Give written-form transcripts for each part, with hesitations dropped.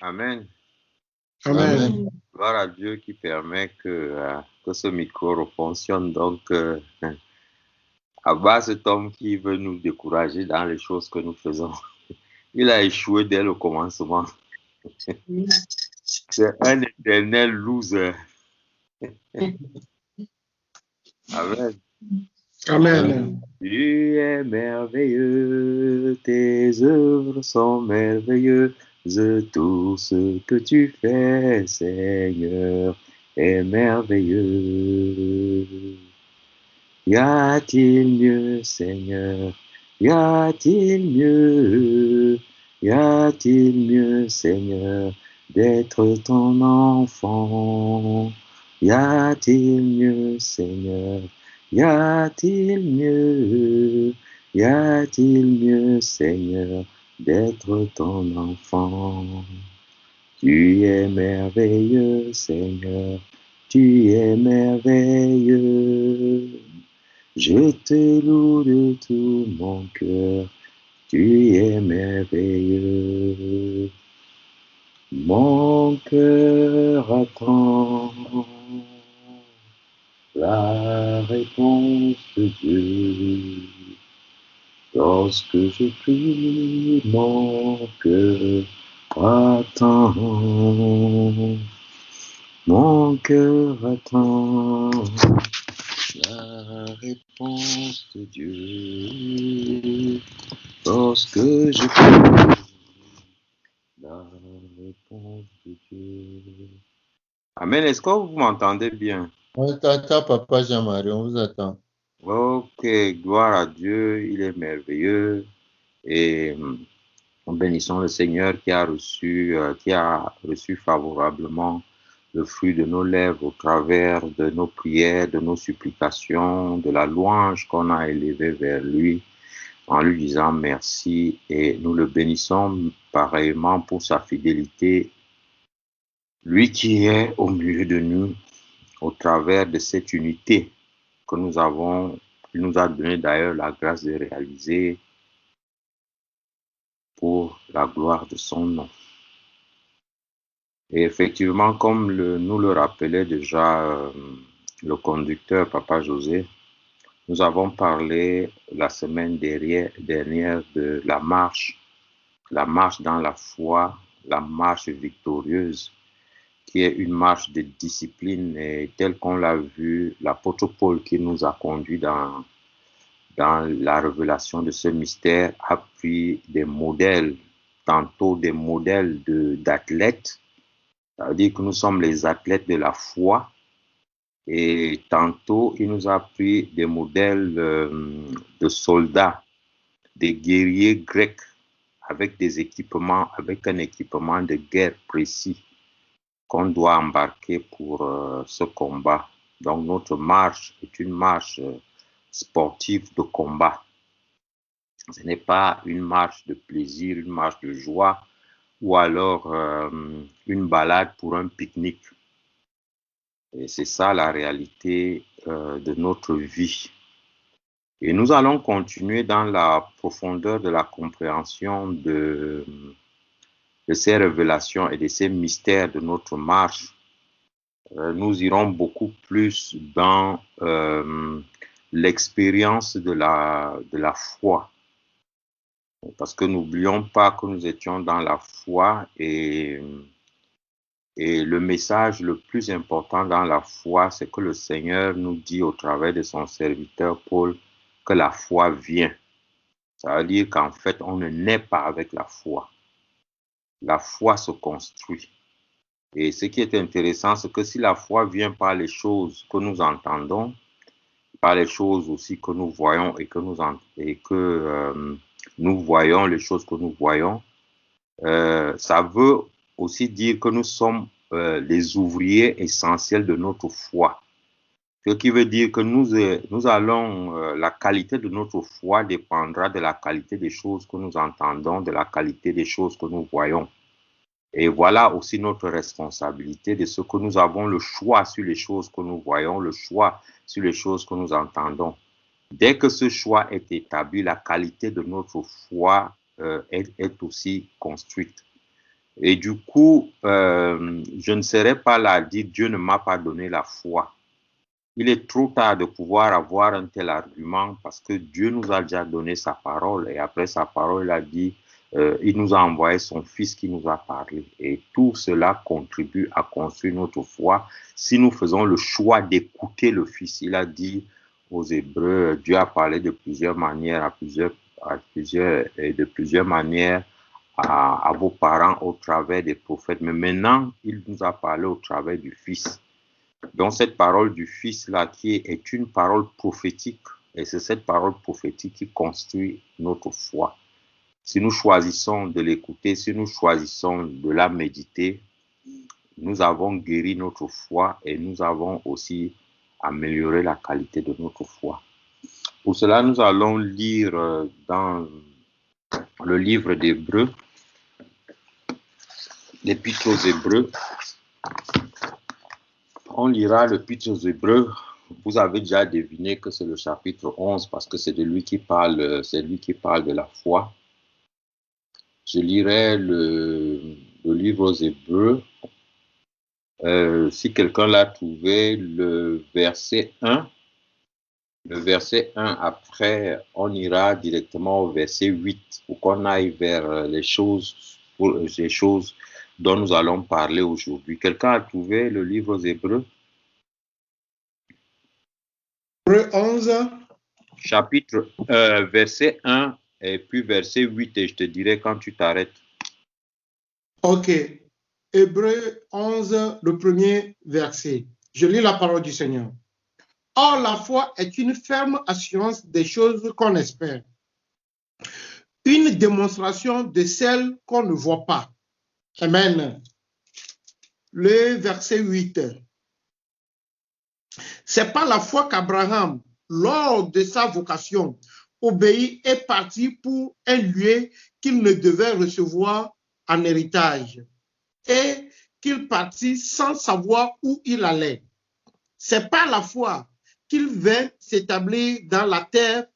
Amen. Amen. Gloire à Dieu qui permet que ce micro fonctionne. Donc, à bas cet homme qui veut nous décourager dans les choses que nous faisons, il a échoué dès le commencement. C'est un éternel loser. Amen. Amen. Tu es merveilleux, tes œuvres sont merveilleuses, tout ce que tu fais, Seigneur, est merveilleux. Y a-t-il mieux, Seigneur? Y a-t-il mieux? Y a-t-il mieux, Seigneur, d'être ton enfant? Y a-t-il mieux, Seigneur? Y a-t-il mieux? Y a-t-il mieux, Seigneur, d'être ton enfant? Tu es merveilleux, Seigneur, tu es merveilleux. Je te loue de tout mon cœur, tu es merveilleux. Mon cœur attend la réponse de Dieu. Lorsque je prie, mon cœur attend. Mon cœur attend la réponse de Dieu. Lorsque je prie, la réponse de Dieu. Amen. Est-ce que vous m'entendez bien? On t'attend, Papa Jean-Marie, on vous attend. Ok, gloire à Dieu, il est merveilleux. Et nous bénissons le Seigneur qui a reçu favorablement le fruit de nos lèvres au travers de nos prières, de nos supplications, de la louange qu'on a élevée vers lui, en lui disant merci, et nous le bénissons pareillement pour sa fidélité, lui qui est au milieu de nous, au travers de cette unité que nous avons, il nous a donné d'ailleurs la grâce de réaliser pour la gloire de son nom. Et effectivement, comme nous le rappelait déjà le conducteur, Papa José, nous avons parlé la semaine dernière de la marche dans la foi, la marche victorieuse, qui est une marche de discipline, et telle qu'on l'a vu, l'apôtre Paul qui nous a conduits dans la révélation de ce mystère a pris des modèles, tantôt des modèles d'athlètes, ça veut dire que nous sommes les athlètes de la foi, et tantôt il nous a pris des modèles de soldats, des guerriers grecs avec un équipement de guerre précis qu'on doit embarquer pour ce combat. Donc notre marche est une marche sportive de combat. Ce n'est pas une marche de plaisir, une marche de joie, ou alors une balade pour un pique-nique. Et c'est ça la réalité de notre vie. Et nous allons continuer dans la profondeur de la compréhension de ces révélations et de ces mystères de notre marche. Nous irons beaucoup plus dans l'expérience de la foi. Parce que n'oublions pas que nous étions dans la foi, et le message le plus important dans la foi, c'est que le Seigneur nous dit au travers de son serviteur Paul que la foi vient. Ça veut dire qu'en fait, on ne naît pas avec la foi. La foi se construit. Et ce qui est intéressant, c'est que si la foi vient par les choses que nous entendons, par les choses aussi que nous voyons et que nous voyons les choses que nous voyons, ça veut aussi dire que nous sommes les ouvriers essentiels de notre foi. Ce qui veut dire que nous allons, la qualité de notre foi dépendra de la qualité des choses que nous entendons, de la qualité des choses que nous voyons. Et voilà aussi notre responsabilité de ce que nous avons le choix sur les choses que nous voyons, le choix sur les choses que nous entendons. Dès que ce choix est établi, la qualité de notre foi est aussi construite. Et du coup, je ne serais pas là à dire Dieu ne m'a pas donné la foi. Il est trop tard de pouvoir avoir un tel argument parce que Dieu nous a déjà donné sa parole et après sa parole, il a dit, il nous a envoyé son Fils qui nous a parlé. Et tout cela contribue à construire notre foi si nous faisons le choix d'écouter le Fils. Il a dit aux Hébreux, Dieu a parlé de plusieurs manières, de plusieurs manières à vos parents au travers des prophètes. Mais maintenant, il nous a parlé au travers du Fils. Donc cette parole du Fils-là qui est une parole prophétique, et c'est cette parole prophétique qui construit notre foi. Si nous choisissons de l'écouter, si nous choisissons de la méditer, nous avons guéri notre foi et nous avons aussi amélioré la qualité de notre foi. Pour cela, nous allons lire dans le livre d'Hébreux, l'Épître aux Hébreux. On lira l'Épître aux Hébreux. Vous avez déjà deviné que c'est le chapitre 11 parce que c'est de lui qui parle, c'est lui qui parle de la foi. Je lirai le livre aux Hébreux. Si quelqu'un l'a trouvé, le verset 1. Le verset 1, après, on ira directement au verset 8 pour qu'on aille vers les choses dont nous allons parler aujourd'hui. Quelqu'un a trouvé le livre aux Hébreux? Hébreux 11. Chapitre, verset 1 et puis verset 8 et je te dirai quand tu t'arrêtes. Ok. Hébreux 11, le premier verset. Je lis la parole du Seigneur. Or, la foi est une ferme assurance des choses qu'on espère, une démonstration de celles qu'on ne voit pas. Amen. Le verset 8. C'est par la foi qu'Abraham, lors de sa vocation, obéit et partit pour un lieu qu'il ne devait recevoir en héritage, et qu'il partit sans savoir où il allait. C'est par la foi qu'il vint s'établir dans la terre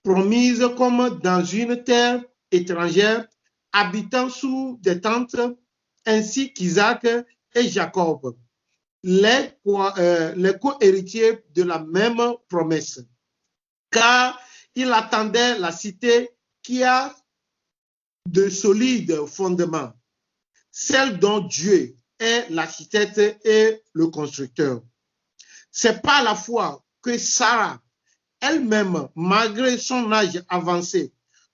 promise comme dans une terre étrangère, habitant sous des tentes, ainsi qu'Isaac et Jacob, les co-héritiers de la même promesse. Car il attendait la cité qui a de solides fondements, celle dont Dieu est l'architecte et le constructeur. C'est par la foi que Sarah, elle-même, malgré son âge avancé,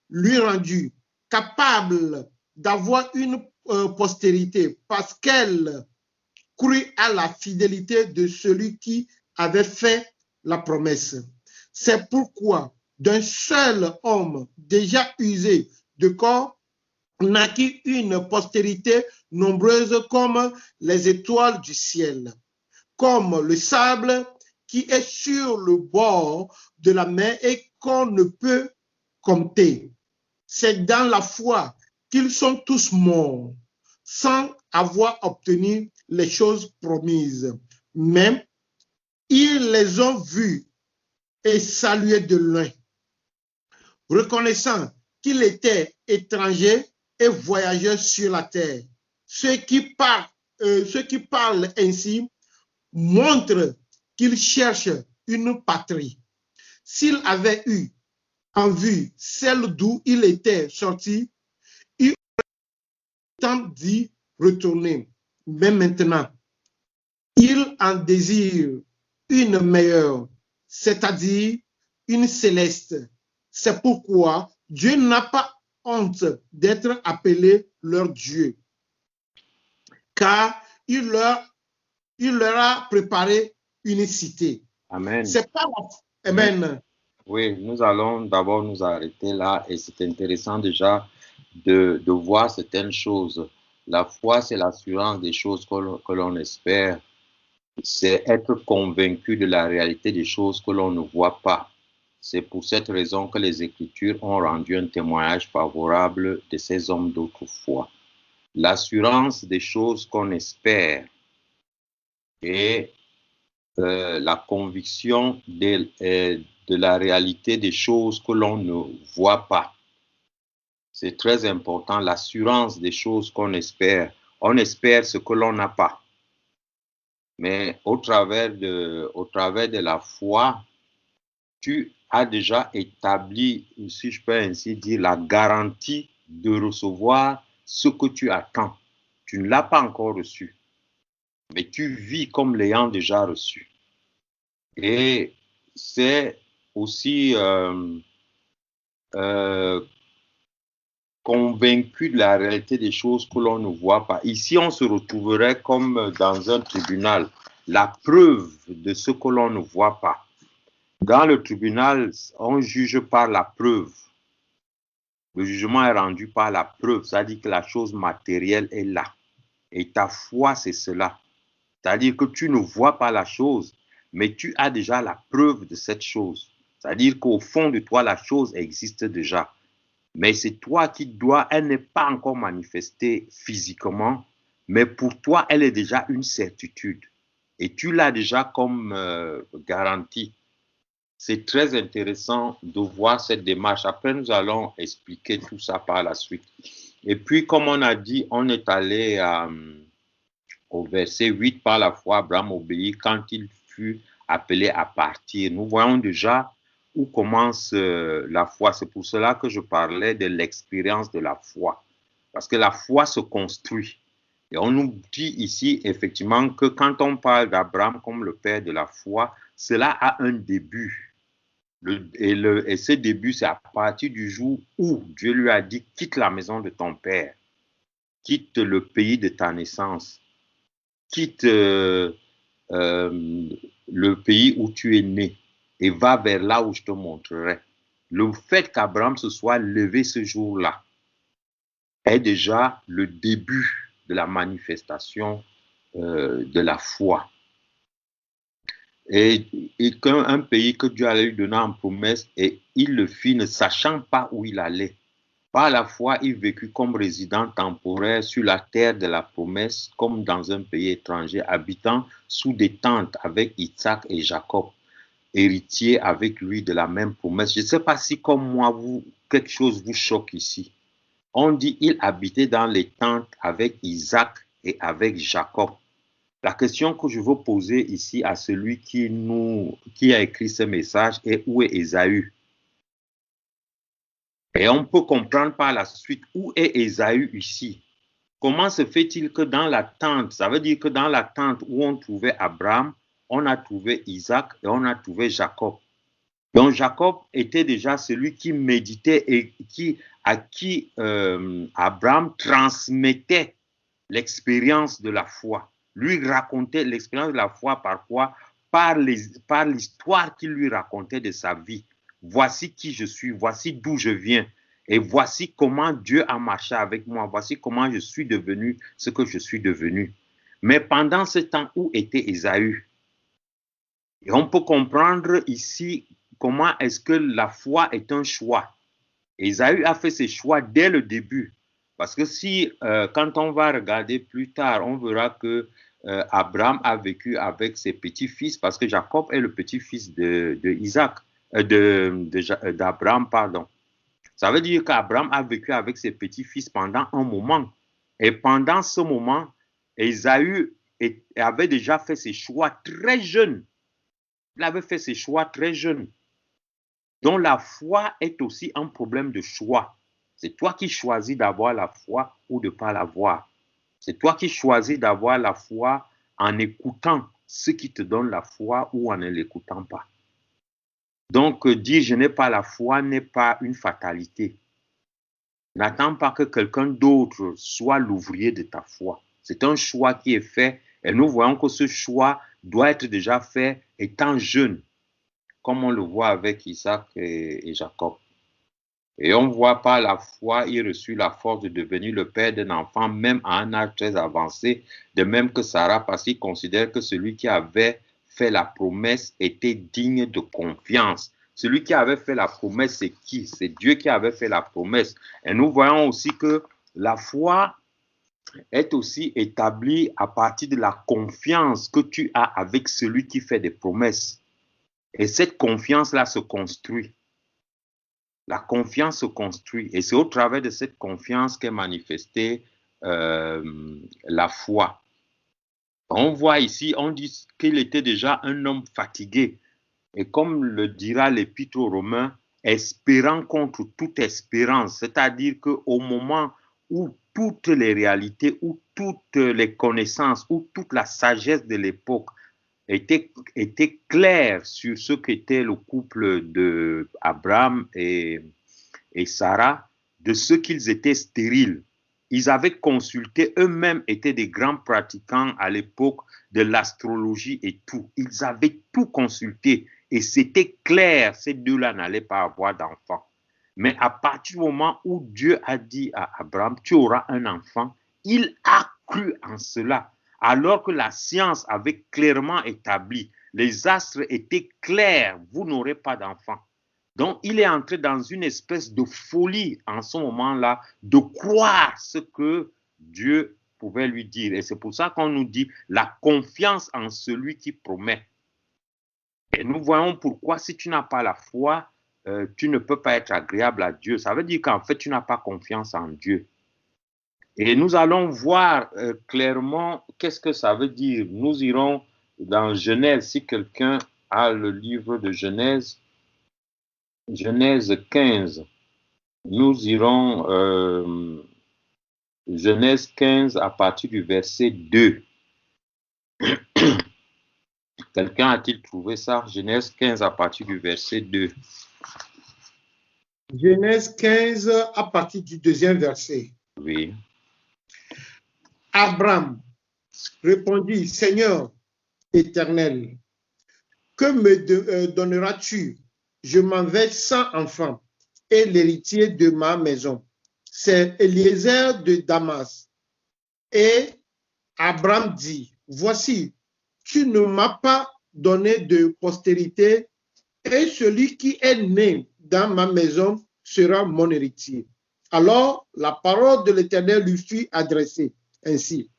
lui rendit capable d'avoir une postérité parce qu'elle crut à la fidélité de celui qui avait fait la promesse. C'est pourquoi d'un seul homme déjà usé de corps naquit une postérité nombreuse comme les étoiles du ciel, comme le sable qui est sur le bord de la mer et qu'on ne peut compter. C'est dans la foi qu'ils sont tous morts, sans avoir obtenu les choses promises. Mais ils les ont vus et salués de loin, reconnaissant qu'ils étaient étrangers et voyageurs sur la terre. Ceux qui parlent ainsi montrent qu'ils cherchent une patrie. S'ils avaient eu en vue celle d'où il était sorti, il aurait temps d'y retourner. Mais maintenant, il en désire une meilleure, c'est-à-dire une céleste. C'est pourquoi Dieu n'a pas honte d'être appelé leur Dieu, car il leur a préparé une cité. Amen. C'est pas la... Amen. Oui, nous allons d'abord nous arrêter là et c'est intéressant déjà de voir certaines choses. La foi, c'est l'assurance des choses que l'on espère. C'est être convaincu de la réalité des choses que l'on ne voit pas. C'est pour cette raison que les Écritures ont rendu un témoignage favorable de ces hommes d'autrefois. L'assurance des choses qu'on espère et la conviction de la réalité des choses que l'on ne voit pas. C'est très important, l'assurance des choses qu'on espère. On espère ce que l'on n'a pas. Mais au travers de la foi, tu as déjà établi, si je peux ainsi dire, la garantie de recevoir ce que tu attends. Tu ne l'as pas encore reçu, mais tu vis comme l'ayant déjà reçu. Et c'est aussi convaincu de la réalité des choses que l'on ne voit pas. Ici, on se retrouverait comme dans un tribunal, la preuve de ce que l'on ne voit pas. Dans le tribunal, on juge par la preuve. Le jugement est rendu par la preuve, c'est-à-dire que la chose matérielle est là. Et ta foi, c'est cela. C'est-à-dire que tu ne vois pas la chose, mais tu as déjà la preuve de cette chose. C'est-à-dire qu'au fond de toi, la chose existe déjà. Mais c'est toi qui dois, elle n'est pas encore manifestée physiquement, mais pour toi, elle est déjà une certitude. Et tu l'as déjà comme garantie. C'est très intéressant de voir cette démarche. Après, nous allons expliquer tout ça par la suite. Et puis, comme on a dit, on est allé au verset 8, par la foi, Abraham obéit quand il fut appelé à partir. Nous voyons déjà où commence la foi. C'est pour cela que je parlais de l'expérience de la foi. Parce que la foi se construit. Et on nous dit ici, effectivement, que quand on parle d'Abraham comme le père de la foi, cela a un début. Et ce début, c'est à partir du jour où Dieu lui a dit, quitte la maison de ton père, quitte le pays de ta naissance, quitte le pays où tu es né et va vers là où je te montrerai. Le fait qu'Abraham se soit levé ce jour-là est déjà le début de la manifestation de la foi. Et qu'un pays que Dieu allait lui donner en promesse, et il le fit ne sachant pas où il allait. Par la foi, il vécut comme résident temporaire sur la terre de la promesse, comme dans un pays étranger, habitant sous des tentes avec Isaac et Jacob, héritiers avec lui de la même promesse. Je ne sais pas si, comme moi, quelque chose vous choque ici. On dit il habitait dans les tentes avec Isaac et avec Jacob. La question que je veux poser ici à celui qui a écrit ce message est où est Ésaü? Et on peut comprendre par la suite où est Ésaü ici. Comment se fait-il que dans la tente, ça veut dire que dans la tente où on trouvait Abraham, on a trouvé Isaac et on a trouvé Jacob. Donc Jacob était déjà celui qui méditait et à qui Abraham transmettait l'expérience de la foi. Lui racontait l'expérience de la foi par quoi? Par l'histoire qu'il lui racontait de sa vie. Voici qui je suis, voici d'où je viens. Et voici comment Dieu a marché avec moi. Voici comment je suis devenu ce que je suis devenu. Mais pendant ce temps, où était Ésaü? Et on peut comprendre ici comment est-ce que la foi est un choix. Ésaü a fait ses choix dès le début. Parce que si, quand on va regarder plus tard, on verra que Abraham a vécu avec ses petits-fils, parce que Jacob est le petit-fils d'Abraham, pardon. Ça veut dire qu'Abraham a vécu avec ses petits-fils pendant un moment. Et pendant ce moment, Ésaü avait déjà fait ses choix très jeune. Il avait fait ses choix très jeune. Donc la foi est aussi un problème de choix. C'est toi qui choisis d'avoir la foi ou de ne pas l'avoir. C'est toi qui choisis d'avoir la foi en écoutant ce qui te donne la foi ou en ne l'écoutant pas. Donc dire je n'ai pas la foi n'est pas une fatalité. N'attends pas que quelqu'un d'autre soit l'ouvrier de ta foi. C'est un choix qui est fait et nous voyons que ce choix doit être déjà fait étant jeune, comme on le voit avec Isaac et Jacob. Et on voit par la foi, il reçut la force de devenir le père d'un enfant, même à un âge très avancé, de même que Sarah, parce qu'il considère que celui qui avait fait la promesse était digne de confiance. Celui qui avait fait la promesse, c'est qui? C'est Dieu qui avait fait la promesse. Et nous voyons aussi que la foi est aussi établie à partir de la confiance que tu as avec celui qui fait des promesses. Et cette confiance-là se construit. La confiance se construit et c'est au travers de cette confiance qu'est manifestée la foi. On voit ici, on dit qu'il était déjà un homme fatigué. Et comme le dira l'Épître aux Romains, espérant contre toute espérance, c'est-à-dire qu'au moment où toutes les réalités, où toutes les connaissances, où toute la sagesse de l'époque était claire sur ce qu'était le couple d'Abraham et Sarah, de ce qu'ils étaient stériles. Ils avaient consulté, eux-mêmes étaient des grands pratiquants à l'époque de l'astrologie et tout. Ils avaient tout consulté et c'était clair, ces deux-là n'allaient pas avoir d'enfant. Mais à partir du moment où Dieu a dit à Abraham, tu auras un enfant, il a cru en cela. Alors que la science avait clairement établi, les astres étaient clairs, vous n'aurez pas d'enfant. Donc, il est entré dans une espèce de folie en ce moment-là, de croire ce que Dieu pouvait lui dire. Et c'est pour ça qu'on nous dit la confiance en celui qui promet. Et nous voyons pourquoi, si tu n'as pas la foi, tu ne peux pas être agréable à Dieu. Ça veut dire qu'en fait, tu n'as pas confiance en Dieu. Et nous allons voir clairement qu'est-ce que ça veut dire. Nous irons dans Genèse, si quelqu'un a le livre de Genèse, Genèse 15. Nous irons Genèse 15 à partir du verset 2. Quelqu'un a-t-il trouvé ça? Genèse 15 à partir du verset 2. Genèse 15 à partir du deuxième verset. Oui. Abraham répondit, Seigneur éternel, que me donneras-tu? Je m'en vais sans enfant, et l'héritier de ma maison, c'est Eliezer de Damas. Et Abraham dit, voici, tu ne m'as pas donné de postérité, et celui qui est né dans ma maison sera mon héritier. Alors la parole de l'Éternel lui fut adressée ainsi.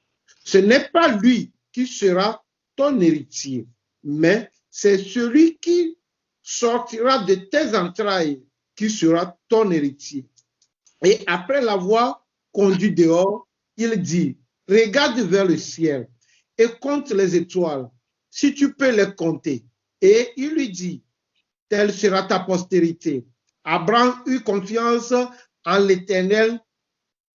Ce n'est pas lui qui sera ton héritier, mais c'est celui qui sortira de tes entrailles qui sera ton héritier. Et après l'avoir conduit dehors, il dit, regarde vers le ciel et compte les étoiles, si tu peux les compter. Et il lui dit, telle sera ta postérité. Abraham eut confiance en l'Éternel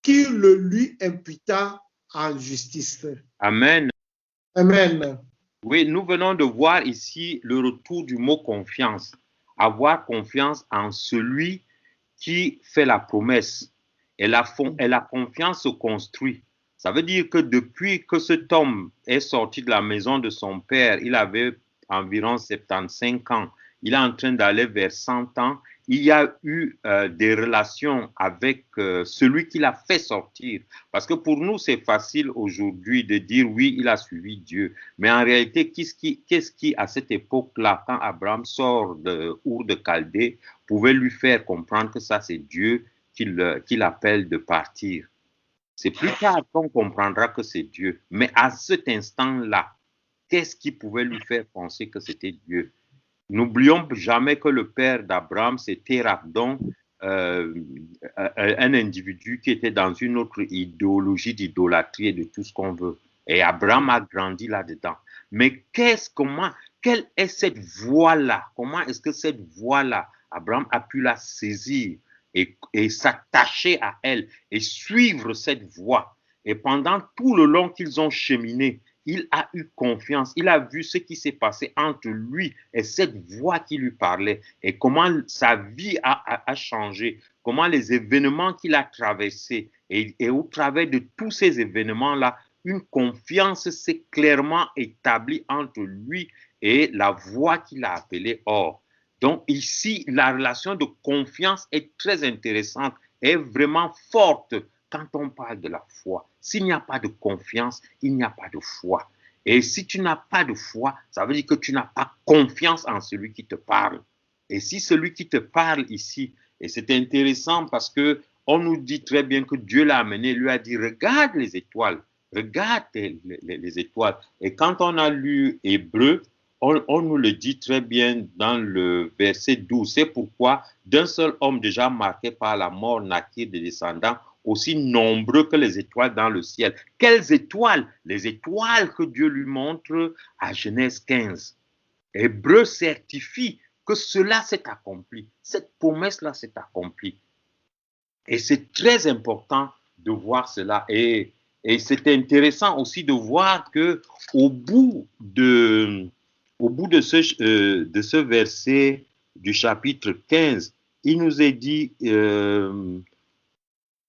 qui le lui imputa en justice. Amen. Amen. Oui, nous venons de voir ici le retour du mot confiance. Avoir confiance en celui qui fait la promesse. Et la confiance se construit. Ça veut dire que depuis que cet homme est sorti de la maison de son père, il avait environ 75 ans. Il est en train d'aller vers 100 ans. Il y a eu des relations avec celui qui l'a fait sortir. Parce que pour nous, c'est facile aujourd'hui de dire oui, il a suivi Dieu. Mais en réalité, qu'est-ce qui à cette époque-là, quand Abraham sort de Ur de Chaldée, pouvait lui faire comprendre que ça, c'est Dieu qui l'appelle de partir. C'est plus tard qu'on comprendra que c'est Dieu. Mais à cet instant-là, qu'est-ce qui pouvait lui faire penser que c'était Dieu? N'oublions jamais que le père d'Abraham, c'était Rabdon, un individu qui était dans une autre idéologie d'idolâtrie et de tout ce qu'on veut. Et Abraham a grandi là-dedans. Mais quelle est cette voie-là? Comment est-ce que cette voie-là, Abraham a pu la saisir et s'attacher à elle et suivre cette voie? Et pendant tout le long qu'ils ont cheminé, il a eu confiance, il a vu ce qui s'est passé entre lui et cette voix qui lui parlait et comment sa vie a changé, comment les événements qu'il a traversés et au travers de tous ces événements-là, une confiance s'est clairement établie entre lui et la voix qu'il a appelée Or. Donc ici, la relation de confiance est très intéressante, est vraiment forte. Quand on parle de la foi, s'il n'y a pas de confiance, il n'y a pas de foi. Et si tu n'as pas de foi, ça veut dire que tu n'as pas confiance en celui qui te parle. Et si celui qui te parle ici, et c'est intéressant parce que on nous dit très bien que Dieu l'a amené, lui a dit, regarde les étoiles, regarde les étoiles. Et quand on a lu Hébreu, on nous le dit très bien dans le verset 12. C'est pourquoi d'un seul homme déjà marqué par la mort naquirent des descendants aussi nombreux que les étoiles dans le ciel. Quelles étoiles? Les étoiles que Dieu lui montre à Genèse 15. Hébreu certifie que cela s'est accompli. Cette promesse-là s'est accomplie. Et c'est très important de voir cela. Et c'est intéressant aussi de voir que au bout de, de ce verset du chapitre 15, il nous est dit,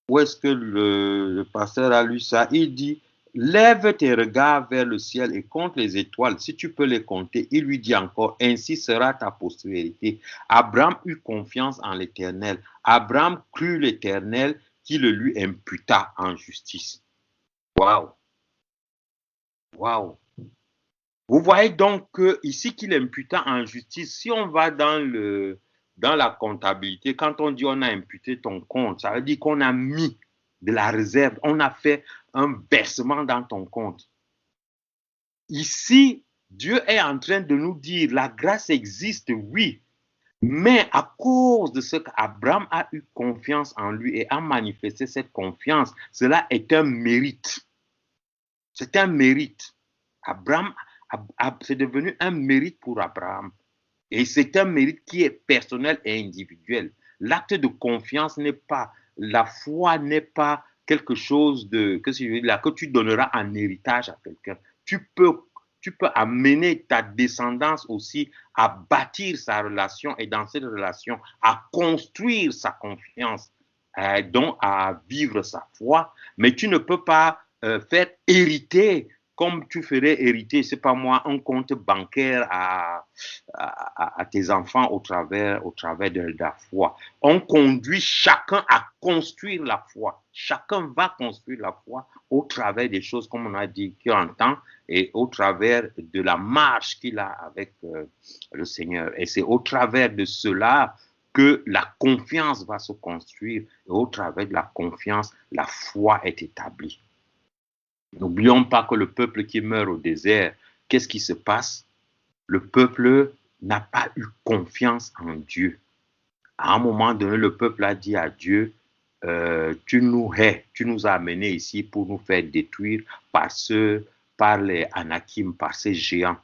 où est-ce que le pasteur a lu ça? Il dit, lève tes regards vers le ciel et compte les étoiles, si tu peux les compter. Il lui dit encore, ainsi sera ta postérité. Abraham eut confiance en l'Éternel. Abraham crut l'Éternel qui le lui imputa en justice. Waouh! Waouh! Vous voyez donc que ici qu'il imputa en justice, si on va dans la comptabilité, quand on dit on a imputé ton compte, ça veut dire qu'on a mis de la réserve, on a fait un versement dans ton compte. Ici, Dieu est en train de nous dire, la grâce existe, oui, mais à cause de ce qu'Abraham a eu confiance en lui et a manifesté cette confiance, cela est un mérite. C'est un mérite. Abraham, c'est devenu un mérite pour Abraham. Et c'est un mérite qui est personnel et individuel. L'acte de confiance n'est pas, la foi n'est pas quelque chose que tu donneras en héritage à quelqu'un. Tu peux amener ta descendance aussi à bâtir sa relation et dans cette relation à construire sa confiance, donc à vivre sa foi, mais tu ne peux pas faire hériter comme tu ferais hériter, c'est pas moi, un compte bancaire à tes enfants au travers de la foi. On conduit chacun à construire la foi. Chacun va construire la foi au travers des choses, comme on a dit, qu'il entend et au travers de la marche qu'il a avec le Seigneur. Et c'est au travers de cela que la confiance va se construire et au travers de la confiance, la foi est établie. N'oublions pas que le peuple qui meurt au désert, qu'est-ce qui se passe? Le peuple n'a pas eu confiance en Dieu. À un moment donné, le peuple a dit à Dieu, tu nous hais, tu nous as amenés ici pour nous faire détruire par les Anakim, par ces géants.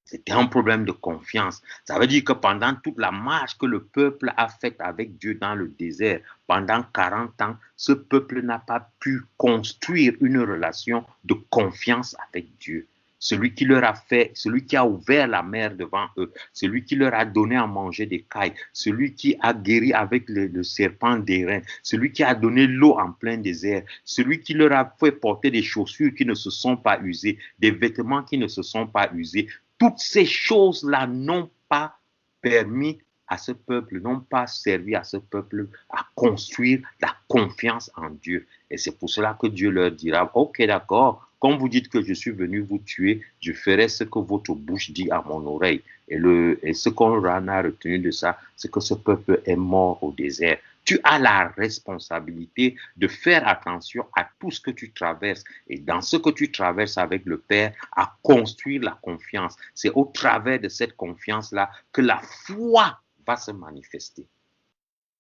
C'était un problème de confiance. Ça veut dire que pendant toute la marche que le peuple a faite avec Dieu dans le désert, pendant 40 ans, ce peuple n'a pas pu construire une relation de confiance avec Dieu. Celui qui leur a fait, celui qui a ouvert la mer devant eux, celui qui leur a donné à manger des cailles, celui qui a guéri avec le serpent d'airain, celui qui a donné l'eau en plein désert, celui qui leur a fait porter des chaussures qui ne se sont pas usées, des vêtements qui ne se sont pas usés. Toutes ces choses-là n'ont pas permis à ce peuple, n'ont pas servi à ce peuple à construire la confiance en Dieu. Et c'est pour cela que Dieu leur dira, ok, d'accord, comme vous dites que je suis venu vous tuer, je ferai ce que votre bouche dit à mon oreille. Et ce qu'on a retenu de ça, c'est que ce peuple est mort au désert. Tu as la responsabilité de faire attention à tout ce que tu traverses et dans ce que tu traverses avec le Père, à construire la confiance. C'est au travers de cette confiance-là que la foi va se manifester.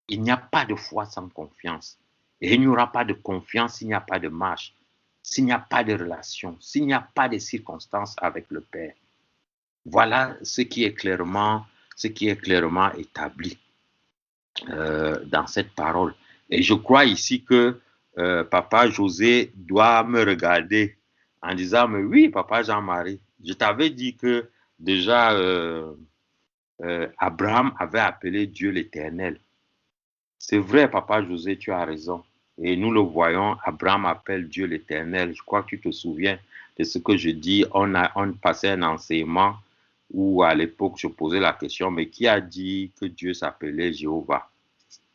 Il n'y a pas de foi sans confiance. Et il n'y aura pas de confiance s'il n'y a pas de marche, s'il n'y a pas de relation, s'il n'y a pas de circonstances avec le Père. Voilà ce qui est clairement établi dans cette parole. Et je crois ici que Papa José doit me regarder en disant, mais oui, Papa Jean-Marie, je t'avais dit que déjà Abraham avait appelé Dieu l'Éternel. C'est vrai, Papa José, tu as raison. Et nous le voyons, Abraham appelle Dieu l'Éternel. Je crois que tu te souviens de ce que je dis. On passait un enseignement où à l'époque je posais la question, mais qui a dit que Dieu s'appelait Jéhovah?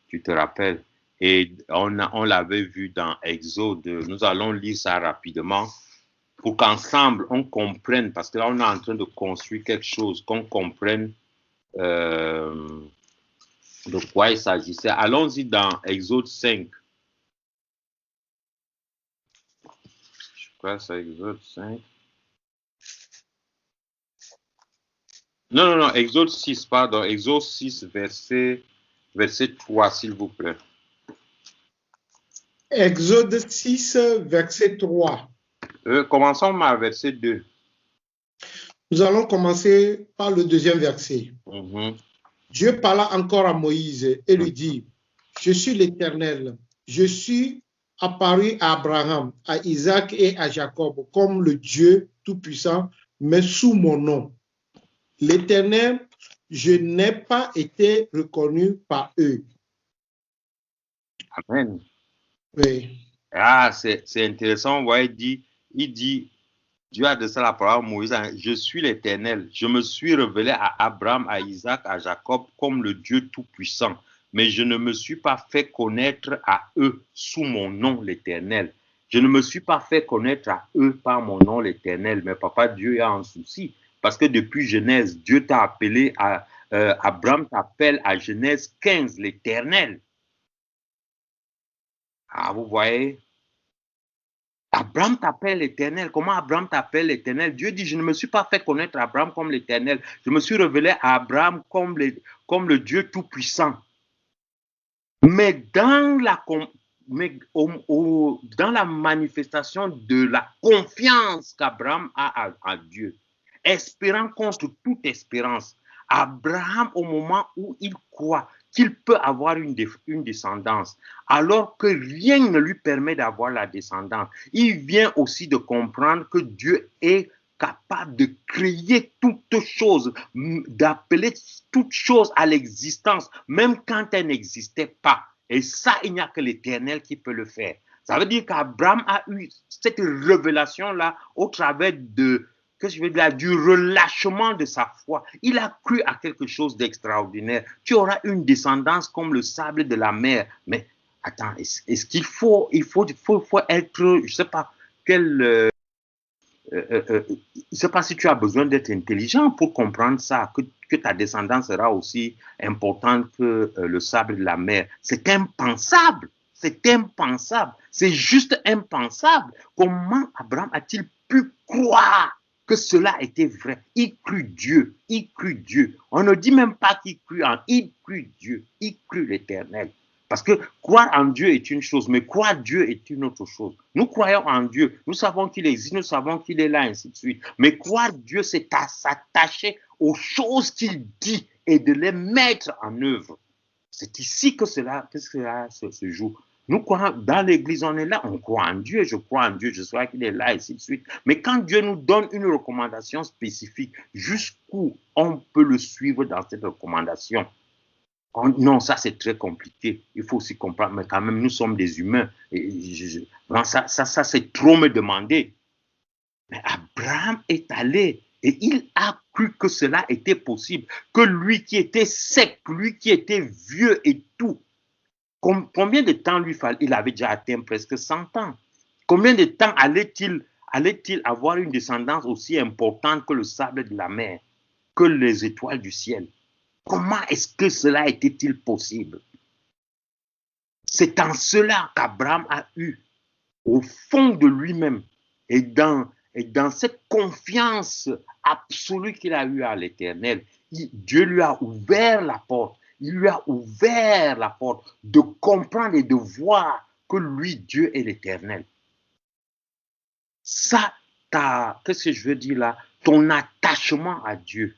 Tu te rappelles? Et on l'avait vu dans Exode. Nous allons lire ça rapidement pour qu'ensemble on comprenne, parce que là on est en train de construire quelque chose, qu'on comprenne de quoi il s'agissait. Allons-y dans Exode 5. Je crois que c'est Exode 5. Non, Exode 6, pardon. Exode 6, verset 3, s'il vous plaît. Exode 6, verset 3. Commençons par verset 2. Nous allons commencer par le deuxième verset. Mhm. Dieu parla encore à Moïse et lui dit, je suis l'Éternel, je suis apparu à Abraham, à Isaac et à Jacob comme le Dieu Tout-Puissant, mais sous mon nom. L'Éternel, je n'ai pas été reconnu par eux. Amen. Oui. Ah, c'est intéressant. Ouais, il dit, Dieu a adressé la parole à Moïse, je suis l'Éternel. Je me suis révélé à Abraham, à Isaac, à Jacob comme le Dieu Tout-Puissant. Mais je ne me suis pas fait connaître à eux sous mon nom, l'Éternel. Je ne me suis pas fait connaître à eux par mon nom, l'Éternel. Mais papa, Dieu a un souci. Parce que depuis Genèse, Dieu t'a appelé à... Abraham t'appelle à Genèse 15, l'Éternel. Ah, vous voyez? Abraham t'appelle l'Éternel. Comment Abraham t'appelle l'Éternel? Dieu dit, je ne me suis pas fait connaître Abraham comme l'Éternel. Je me suis révélé à Abraham comme le Dieu Tout-Puissant. Mais dans la manifestation de la confiance qu'Abraham a à Dieu, espérant contre toute espérance, Abraham, au moment où il croit qu'il peut avoir une descendance, alors que rien ne lui permet d'avoir la descendance, il vient aussi de comprendre que Dieu est capable de créer toutes choses, d'appeler toutes choses à l'existence, même quand elles n'existaient pas. Et ça, il n'y a que l'Éternel qui peut le faire. Ça veut dire qu'Abraham a eu cette révélation-là au travers du relâchement de sa foi. Il a cru à quelque chose d'extraordinaire. Tu auras une descendance comme le sable de la mer. Mais attends, est-ce qu'il faut être, je ne sais pas, je ne sais pas si tu as besoin d'être intelligent pour comprendre ça, que ta descendance sera aussi importante que le sable de la mer. C'est impensable. C'est impensable. C'est juste impensable. Comment Abraham a-t-il pu croire que cela était vrai? Il crut Dieu. Il crut Dieu. On ne dit même pas qu'il crut il crut Dieu. Il crut l'Éternel. Parce que croire en Dieu est une chose, mais croire Dieu est une autre chose. Nous croyons en Dieu, nous savons qu'il existe, nous savons qu'il est là, ainsi de suite. Mais croire Dieu, c'est à s'attacher aux choses qu'il dit et de les mettre en œuvre. C'est ici que cela se joue. Nous croyons, dans l'église, on est là, on croit en Dieu, je crois en Dieu, je sais qu'il est là, et ainsi de suite. Mais quand Dieu nous donne une recommandation spécifique, jusqu'où on peut le suivre dans cette recommandation? Non, ça c'est très compliqué. Il faut aussi comprendre, mais quand même, nous sommes des humains. Et ça c'est trop me demander. Mais Abraham est allé et il a cru que cela était possible. Que lui qui était sec, lui qui était vieux et tout, combien de temps lui fallait? Il avait déjà atteint presque 100 ans. Combien de temps allait-il avoir une descendance aussi importante que le sable de la mer, que les étoiles du ciel? Comment est-ce que cela était-il possible? C'est en cela qu'Abraham a eu, au fond de lui-même, et dans cette confiance absolue qu'il a eue à l'Éternel, Dieu lui a ouvert la porte. Il lui a ouvert la porte de comprendre et de voir que lui, Dieu est l'Éternel. Ça, qu'est-ce que je veux dire là? Ton attachement à Dieu,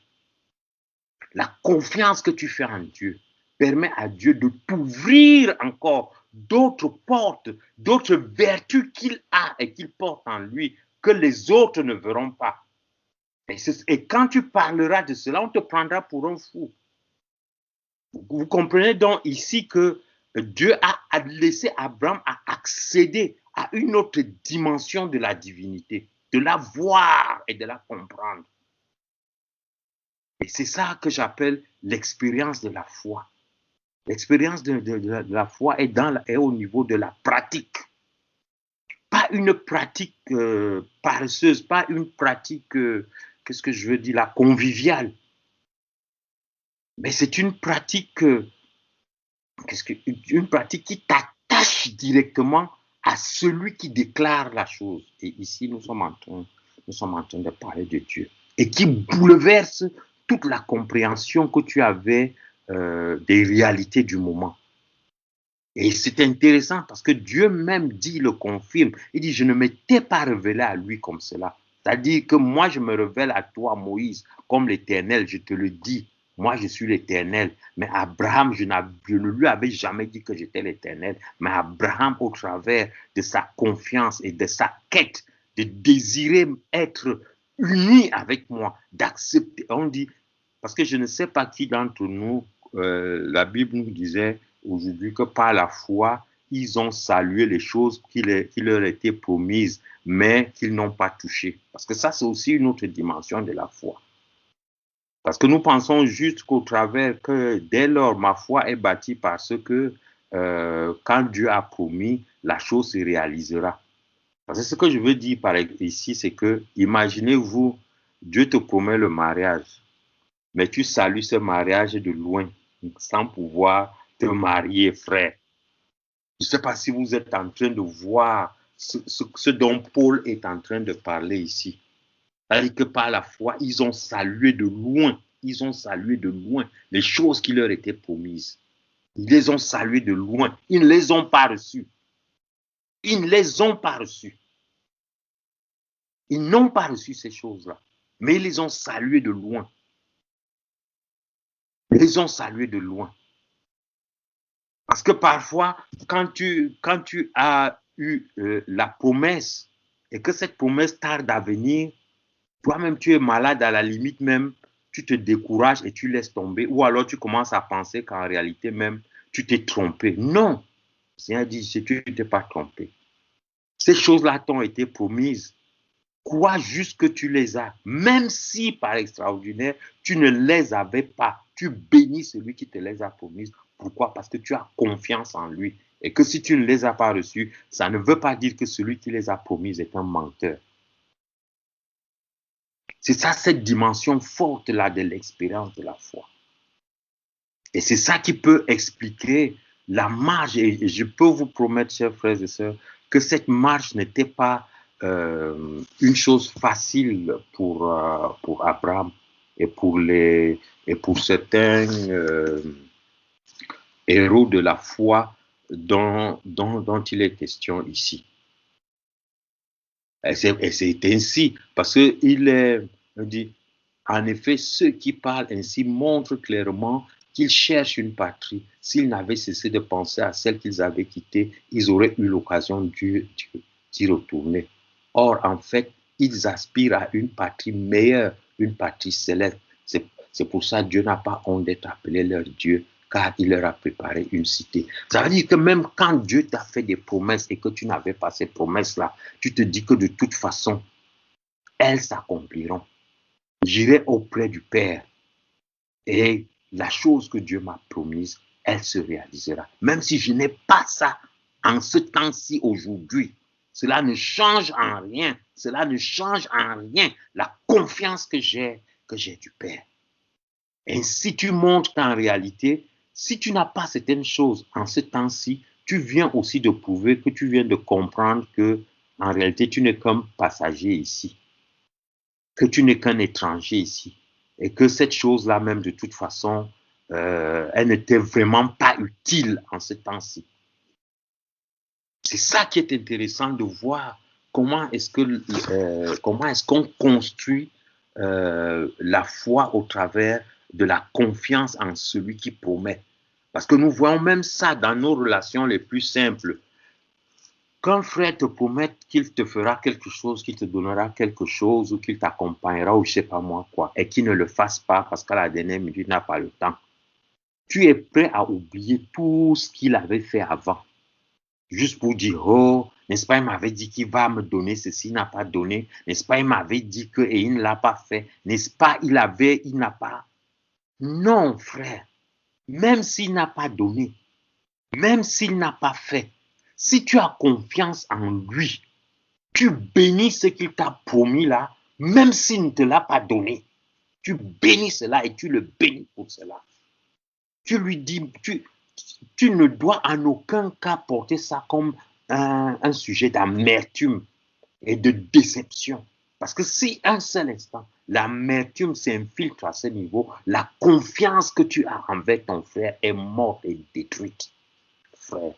la confiance que tu fais en Dieu, permet à Dieu de t'ouvrir encore d'autres portes, d'autres vertus qu'il a et qu'il porte en lui que les autres ne verront pas. Et quand tu parleras de cela, on te prendra pour un fou. Vous comprenez donc ici que Dieu a laissé Abraham accéder à une autre dimension de la divinité, de la voir et de la comprendre. Et c'est ça que j'appelle l'expérience de la foi. L'expérience de la foi est au niveau de la pratique. Pas une pratique paresseuse, pas une pratique, qu'est-ce que je veux dire, la conviviale. Mais c'est une pratique, une pratique qui t'attache directement à celui qui déclare la chose. Et ici, nous sommes en train de parler de Dieu. Et qui bouleverse toute la compréhension que tu avais des réalités du moment. Et c'est intéressant parce que Dieu même dit, le confirme. Il dit, je ne m'étais pas révélé à lui comme cela. C'est-à-dire que moi, je me révèle à toi, Moïse, comme l'Éternel, je te le dis. Moi, je suis l'Éternel. Mais Abraham, je ne lui avais jamais dit que j'étais l'Éternel. Mais Abraham, au travers de sa confiance et de sa quête, de désirer être uni avec moi, d'accepter. On dit, parce que je ne sais pas qui d'entre nous, la Bible nous disait aujourd'hui que par la foi, ils ont salué les choses qui leur étaient promises, mais qu'ils n'ont pas touchées. Parce que ça, c'est aussi une autre dimension de la foi. Parce que nous pensons juste qu'au travers, que dès lors, ma foi est bâtie parce que quand Dieu a promis, la chose se réalisera. Parce que ce que je veux dire par ici, c'est que, imaginez-vous, Dieu te promet le mariage, mais tu salues ce mariage de loin, sans pouvoir te marier, frère. Je ne sais pas si vous êtes en train de voir ce dont Paul est en train de parler ici. C'est-à-dire que par la foi, ils ont salué de loin. Ils ont salué de loin les choses qui leur étaient promises. Ils les ont saluées de loin. Ils ne les ont pas reçues. Ils ne les ont pas reçues. Ils n'ont pas reçu ces choses-là. Mais ils les ont saluées de loin. Ils les ont saluées de loin. Parce que parfois, quand tu as eu la promesse et que cette promesse tarde à venir, toi-même tu es malade, à la limite même, tu te décourages et tu laisses tomber. Ou alors tu commences à penser qu'en réalité même, tu t'es trompé. Non, le Seigneur dit, si tu ne t'es pas trompé. Ces choses-là t'ont été promises. Crois juste que tu les as. Même si, par extraordinaire, tu ne les avais pas. Tu bénis celui qui te les a promises. Pourquoi? Parce que tu as confiance en lui. Et que si tu ne les as pas reçues, ça ne veut pas dire que celui qui les a promises est un menteur. C'est ça, cette dimension forte-là de l'expérience de la foi. Et c'est ça qui peut expliquer la marche. Et je peux vous promettre, chers frères et sœurs, que cette marche n'était pas une chose facile pour Abraham et pour certains héros de la foi dont il est question ici. Et c'est ainsi, parce qu'il dit, en effet, ceux qui parlent ainsi montrent clairement qu'ils cherchent une patrie. S'ils n'avaient cessé de penser à celle qu'ils avaient quittée, ils auraient eu l'occasion d'y retourner. Or, en fait, ils aspirent à une patrie meilleure, une patrie céleste. C'est pour ça que Dieu n'a pas honte d'être appelé leur Dieu, car il leur a préparé une cité. Ça veut dire que même quand Dieu t'a fait des promesses et que tu n'avais pas ces promesses-là, tu te dis que de toute façon, elles s'accompliront. J'irai auprès du Père et la chose que Dieu m'a promise, elle se réalisera. Même si je n'ai pas ça en ce temps-ci aujourd'hui, cela ne change en rien. Cela ne change en rien la confiance que j'ai du Père. Et si tu montres qu'en réalité, si tu n'as pas certaines choses en ce temps-ci, tu viens aussi de prouver que tu viens de comprendre que en réalité, tu n'es qu'un passager ici, que tu n'es qu'un étranger ici, et que cette chose-là même, de toute façon, elle n'était vraiment pas utile en ce temps-ci. C'est ça qui est intéressant de voir comment est-ce qu'on construit la foi au travers de la confiance en celui qui promet. Parce que nous voyons même ça dans nos relations les plus simples. Qu'un frère te promette qu'il te fera quelque chose, qu'il te donnera quelque chose, ou qu'il t'accompagnera, ou je ne sais pas moi quoi, et qu'il ne le fasse pas parce qu'à la dernière minute, il n'a pas le temps. Tu es prêt à oublier tout ce qu'il avait fait avant. Juste pour dire, oh, n'est-ce pas, il m'avait dit qu'il va me donner ceci, il n'a pas donné. N'est-ce pas, il m'avait dit que, et il ne l'a pas fait. N'est-ce pas, il n'a pas. Non, frère, même s'il n'a pas donné, même s'il n'a pas fait, si tu as confiance en lui, tu bénis ce qu'il t'a promis là, même s'il ne te l'a pas donné. Tu bénis cela et tu le bénis pour cela. Tu lui dis, tu ne dois en aucun cas porter ça comme un sujet d'amertume et de déception. Parce que si un seul instant, l'amertume s'infiltre à ce niveau, la confiance que tu as envers ton frère est morte et détruite. Frère,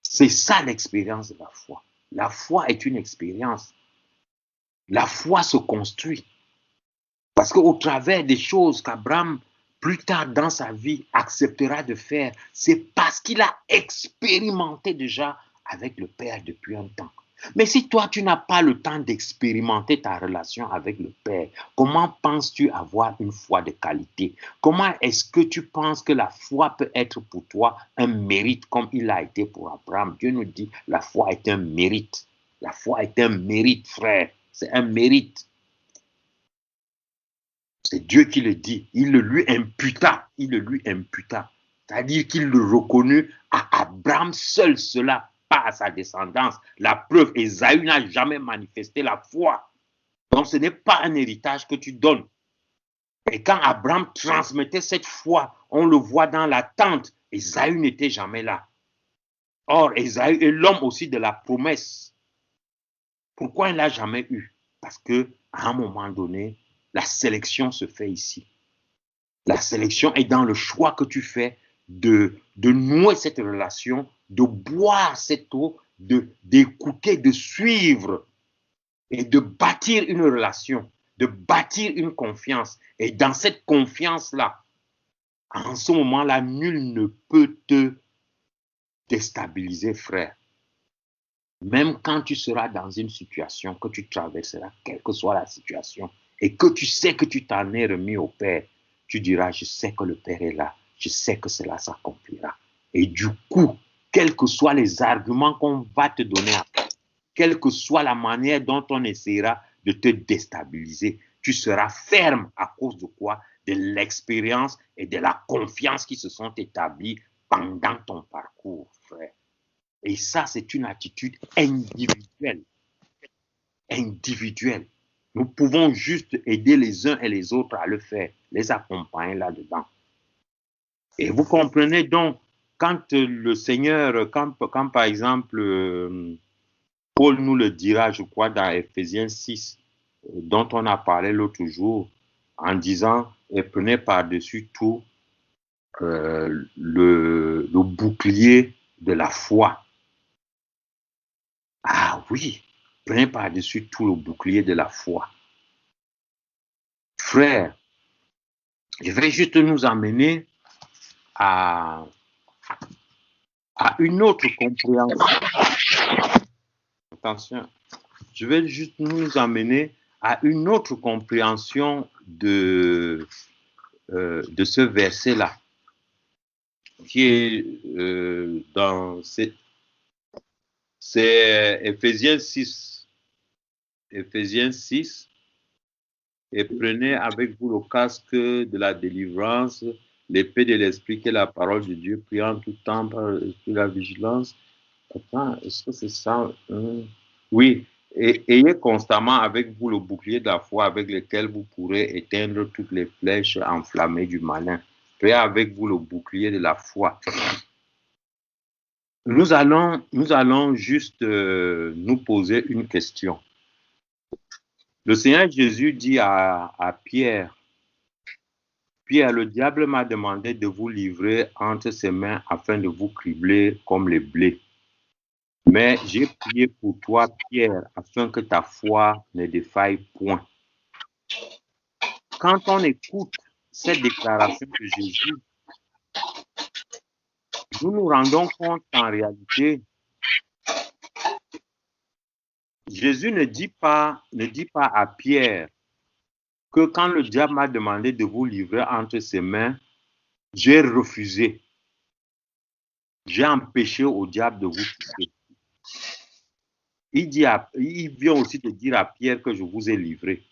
c'est ça l'expérience de la foi. La foi est une expérience. La foi se construit. Parce qu'au travers des choses qu'Abraham, plus tard dans sa vie, acceptera de faire, c'est parce qu'il a expérimenté déjà avec le Père depuis un temps. Mais si toi, tu n'as pas le temps d'expérimenter ta relation avec le Père, comment penses-tu avoir une foi de qualité? Comment est-ce que tu penses que la foi peut être pour toi un mérite comme il a été pour Abraham? Dieu nous dit, la foi est un mérite. La foi est un mérite, frère. C'est un mérite. C'est Dieu qui le dit. Il le lui imputa. Il le lui imputa. C'est-à-dire qu'il le reconnut à Abraham seul, cela, pas à sa descendance. La preuve, Ésaü n'a jamais manifesté la foi. Donc ce n'est pas un héritage que tu donnes. Et quand Abraham transmettait cette foi, on le voit dans la tente, Ésaü n'était jamais là. Or, Ésaü est l'homme aussi de la promesse. Pourquoi il ne l'a jamais eu? Parce qu'à un moment donné, la sélection se fait ici. La sélection est dans le choix que tu fais de nouer cette relation, de boire cette eau, d'écouter, de suivre et de bâtir une relation, de bâtir une confiance. Et dans cette confiance-là, en ce moment-là, nul ne peut te déstabiliser, frère. Même quand tu seras dans une situation que tu traverseras, quelle que soit la situation, et que tu sais que tu t'en es remis au Père, tu diras, je sais que le Père est là, je sais que cela s'accomplira. Et du coup, quels que soient les arguments qu'on va te donner, quelle que soit la manière dont on essaiera de te déstabiliser, tu seras ferme à cause de quoi? De l'expérience et de la confiance qui se sont établies pendant ton parcours, frère. Et ça, c'est une attitude individuelle. Individuelle. Nous pouvons juste aider les uns et les autres à le faire, les accompagner là-dedans. Et vous comprenez donc, quand le Seigneur, quand par exemple, Paul nous le dira, je crois, dans Ephésiens 6, dont on a parlé l'autre jour, en disant, et prenez par-dessus tout le bouclier de la foi. Ah oui, prenez par-dessus tout le bouclier de la foi. Frère, je vais juste nous amener à une autre compréhension. Attention, je vais juste nous amener à une autre compréhension de ce verset-là, qui est dans c'est Ephésiens 6. Ephésiens 6. Et prenez avec vous le casque de la délivrance, l'épée de l'esprit qui est la parole de Dieu, priant tout temps par la vigilance. Attends, est-ce que c'est ça? Oui. Et ayez constamment avec vous le bouclier de la foi avec lequel vous pourrez éteindre toutes les flèches enflammées du malin. Prenez avec vous le bouclier de la foi. Nous allons juste nous poser une question. Le Seigneur Jésus dit à Pierre, Pierre, le diable m'a demandé de vous livrer entre ses mains afin de vous cribler comme les blés. Mais j'ai prié pour toi, Pierre, afin que ta foi ne défaille point. Quand on écoute cette déclaration de Jésus, nous nous rendons compte qu'en réalité, Jésus ne dit pas à Pierre que quand le diable m'a demandé de vous livrer entre ses mains, j'ai refusé. J'ai empêché au diable de vous tuer. Il vient aussi te dire à Pierre que je vous ai livré.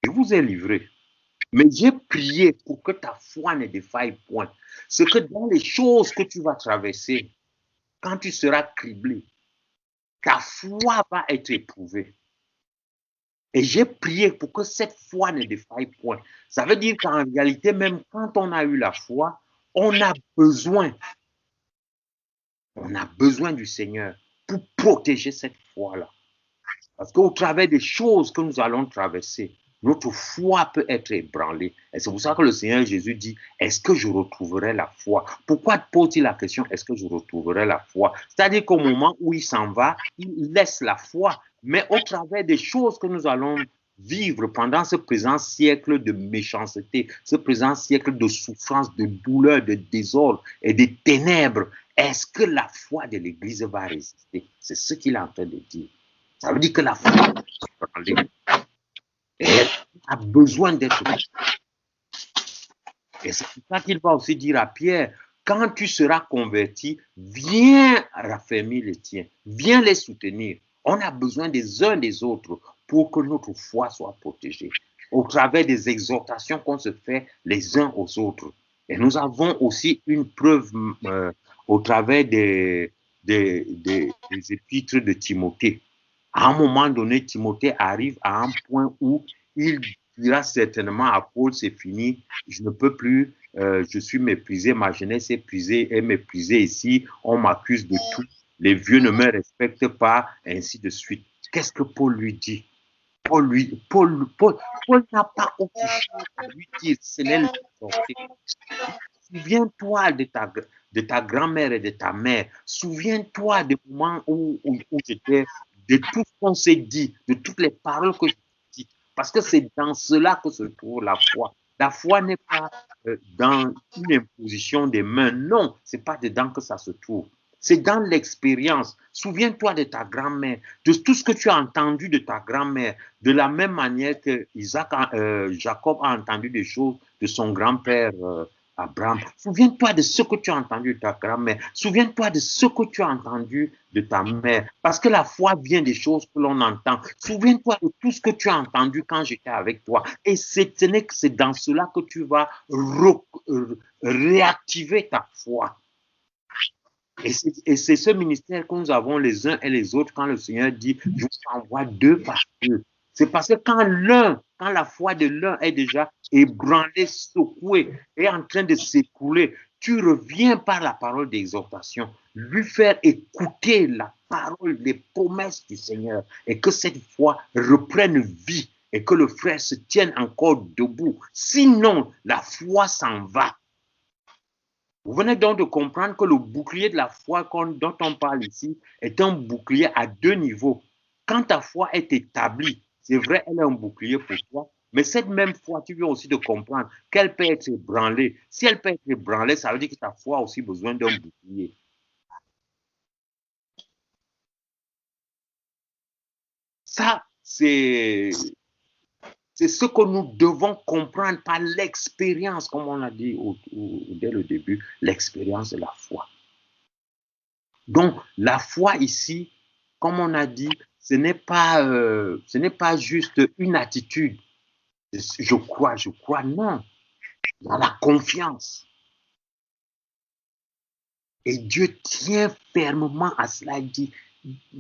Je vous ai livré. Mais j'ai prié pour que ta foi ne défaille point. C'est que dans les choses que tu vas traverser, quand tu seras criblé, ta foi va être éprouvée. Et j'ai prié pour que cette foi ne défaille point. Ça veut dire qu'en réalité, même quand on a eu la foi, on a besoin du Seigneur pour protéger cette foi-là. Parce qu'au travers des choses que nous allons traverser, notre foi peut être ébranlée. Et c'est pour ça que le Seigneur Jésus dit, est-ce que je retrouverai la foi? Pourquoi pose-t-il la question, est-ce que je retrouverai la foi? C'est-à-dire qu'au moment où il s'en va, il laisse la foi. Mais au travers des choses que nous allons vivre pendant ce présent siècle de méchanceté, ce présent siècle de souffrance, de douleur, de désordre et de ténèbres, est-ce que la foi de l'Église va résister? C'est ce qu'il est en train de dire. Ça veut dire que la foi elle a besoin d'être. Et c'est pour ça qu'il va aussi dire à Pierre, quand tu seras converti, viens raffermir les tiens, viens les soutenir. On a besoin des uns des autres pour que notre foi soit protégée, au travers des exhortations qu'on se fait les uns aux autres. Et nous avons aussi une preuve au travers des épîtres de Timothée. À un moment donné, Timothée arrive à un point où il dira certainement à Paul, c'est fini, je ne peux plus, je suis méprisé, ma jeunesse est méprisée ici, on m'accuse de tout, les vieux ne me respectent pas, ainsi de suite. Qu'est-ce que Paul lui dit? Paul n'a pas autre chose à lui dire, ce n'est l'exhorter. Souviens-toi de ta grand-mère et de ta mère. Souviens-toi des moments où j'étais, de tout ce qu'on s'est dit, de toutes les paroles que j'ai dites. Parce que c'est dans cela que se trouve la foi. La foi n'est pas dans une imposition des mains. Non, ce n'est pas dedans que ça se trouve. C'est dans l'expérience. Souviens-toi de ta grand-mère, de tout ce que tu as entendu de ta grand-mère, de la même manière que Jacob a entendu des choses de son grand-père Abraham. Souviens-toi de ce que tu as entendu de ta grand-mère. Souviens-toi de ce que tu as entendu de ta mère. Parce que la foi vient des choses que l'on entend. Souviens-toi de tout ce que tu as entendu quand j'étais avec toi. Et c'est dans cela que tu vas réactiver ta foi. Et c'est ce ministère que nous avons les uns et les autres quand le Seigneur dit, je vous envoie deux par deux. C'est parce que quand la foi de l'un est déjà ébranlée, secouée, est en train de s'écrouler, tu reviens par la parole d'exhortation, lui faire écouter la parole, les promesses du Seigneur, et que cette foi reprenne vie, et que le frère se tienne encore debout. Sinon, la foi s'en va. Vous venez donc de comprendre que le bouclier de la foi dont on parle ici est un bouclier à deux niveaux. Quand ta foi est établie, c'est vrai, elle est un bouclier pour toi, mais cette même foi, tu viens aussi de comprendre qu'elle peut être ébranlée. Si elle peut être ébranlée, ça veut dire que ta foi a aussi besoin d'un bouclier. Ça, c'est ce que nous devons comprendre par l'expérience, comme on l'a dit dès le début, l'expérience de la foi. Donc, la foi ici, comme on a dit, ce n'est pas juste une attitude. Je crois, non. Il y a la confiance. Et Dieu tient fermement à cela. Il dit,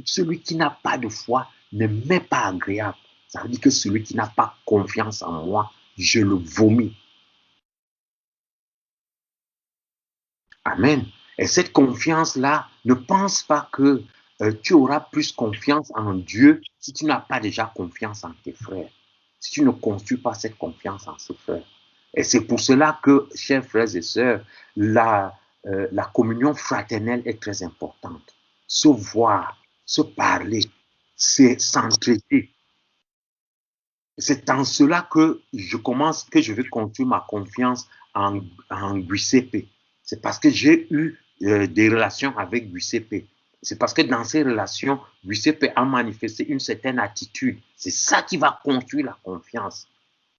celui qui n'a pas de foi ne m'est pas agréable. Ça veut dire que celui qui n'a pas confiance en moi, je le vomis. Amen. Et cette confiance-là, ne pense pas que tu auras plus confiance en Dieu si tu n'as pas déjà confiance en tes frères. Si tu ne construis pas cette confiance en ces frères. Et c'est pour cela que, chers frères et sœurs, la communion fraternelle est très importante. Se voir, se parler, s'entraider. C'est en cela que je vais construire ma confiance en Giuseppe. C'est parce que j'ai eu des relations avec Giuseppe. C'est parce que dans ces relations, Giuseppe a manifesté une certaine attitude. C'est ça qui va construire la confiance.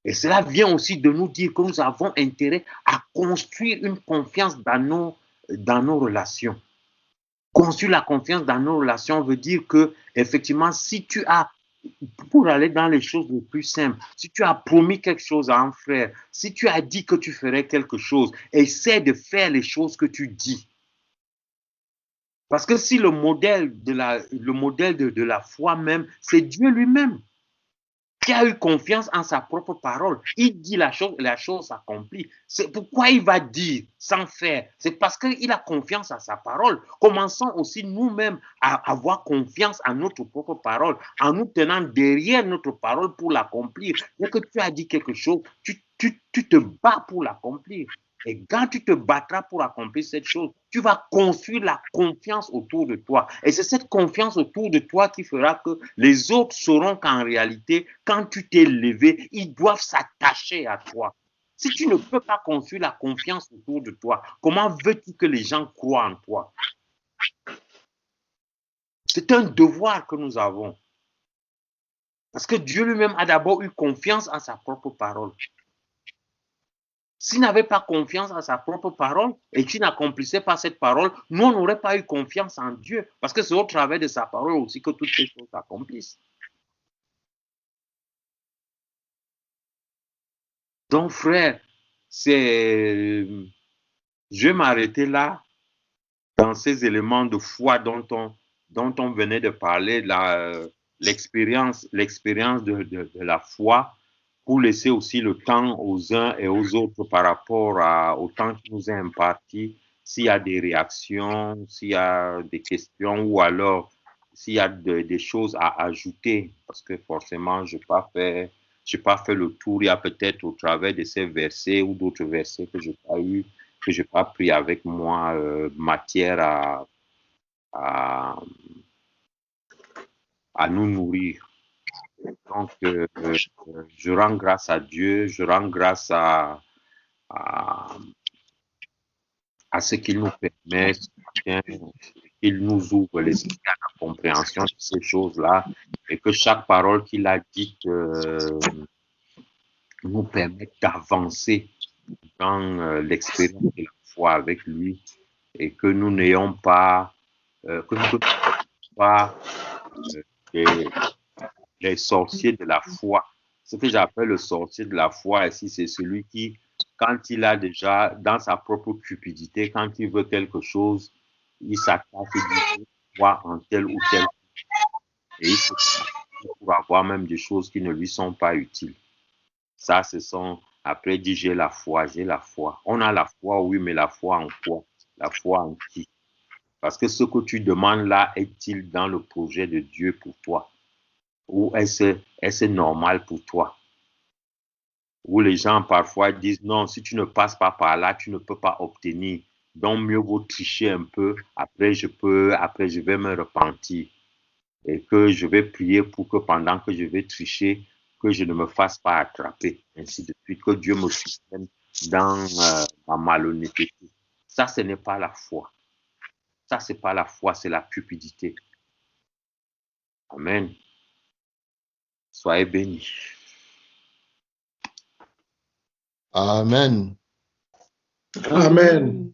Et cela vient aussi de nous dire que nous avons intérêt à construire une confiance dans nos relations. Construire la confiance dans nos relations veut dire que, effectivement, si tu as, pour aller dans les choses les plus simples, si tu as promis quelque chose à un frère, si tu as dit que tu ferais quelque chose, essaie de faire les choses que tu dis. Parce que si le modèle de la foi même, c'est Dieu lui-même. qui a eu confiance en sa propre parole. Il dit la chose s'accomplit. C'est pourquoi il va dire sans faire. C'est parce qu'il a confiance en sa parole. Commençons aussi nous-mêmes à avoir confiance en notre propre parole, en nous tenant derrière notre parole pour l'accomplir. Dès que tu as dit quelque chose, tu te bats pour l'accomplir. Et quand tu te battras pour accomplir cette chose, tu vas construire la confiance autour de toi. Et c'est cette confiance autour de toi qui fera que les autres sauront qu'en réalité, quand tu t'es levé, ils doivent s'attacher à toi. Si tu ne peux pas construire la confiance autour de toi, comment veux-tu que les gens croient en toi? C'est un devoir que nous avons. Parce que Dieu lui-même a d'abord eu confiance en sa propre parole. S'il n'avait pas confiance en sa propre parole et qu'il n'accomplissait pas cette parole, nous, on n'aurait pas eu confiance en Dieu. Parce que c'est au travers de sa parole aussi que toutes ces choses s'accomplissent. Donc, frère, je vais m'arrêter là dans ces éléments de foi dont on venait de parler, l'expérience de la foi, pour laisser aussi le temps aux uns et aux autres par rapport au temps qui nous est imparti, s'il y a des réactions, s'il y a des questions ou alors s'il y a des choses à ajouter, parce que forcément, je n'ai pas fait le tour. Il y a peut-être au travers de ces versets ou d'autres versets que je n'ai pas pris avec moi matière à nous nourrir. Donc, je rends grâce à Dieu, je rends grâce à ce qu'il nous permet, qu'il nous ouvre l'esprit à la compréhension de ces choses-là et que chaque parole qu'il a dite nous permette d'avancer dans l'expérience de la foi avec lui et que nous n'ayons pas, les sorciers de la foi. Ce que j'appelle le sorcier de la foi ici, c'est celui qui, quand il a déjà, dans sa propre cupidité, quand il veut quelque chose, il s'attache et dit, croire en tel ou tel. Et il faut pour avoir même des choses qui ne lui sont pas utiles. Ça, après, il dit, j'ai la foi. On a la foi, oui, mais la foi en quoi? La foi en qui? Parce que ce que tu demandes là, est-il dans le projet de Dieu pour toi? Ou est-ce normal pour toi? Où les gens parfois disent non, si tu ne passes pas par là, tu ne peux pas obtenir. Donc mieux vaut tricher un peu. Après je vais me repentir et que je vais prier pour que pendant que je vais tricher, que je ne me fasse pas attraper. Ainsi de suite, que Dieu me soutienne dans ma malhonnêteté. Ça, ce n'est pas la foi. Ça, c'est pas la foi, c'est la cupidité. Amen. Soyez bénis. Amen. Amen.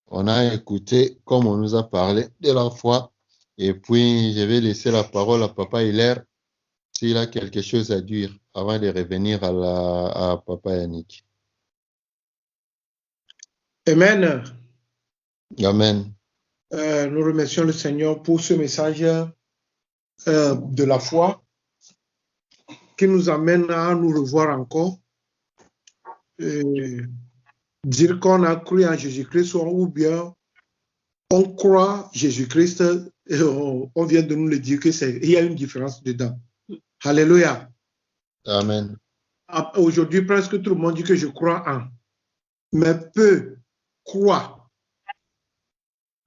On a écouté, comme on nous a parlé de la foi. Et puis, je vais laisser la parole à Papa Hilaire s'il a quelque chose à dire avant de revenir à Papa Yannick. Amen. Amen. Nous remercions le Seigneur pour ce message de la foi qui nous amène à nous revoir encore. Dire qu'on a cru en Jésus-Christ ou bien on croit Jésus-Christ, on vient de nous le dire qu'il y a une différence dedans. Alléluia. Amen. Aujourd'hui, presque tout le monde dit que je crois en, mais peu croient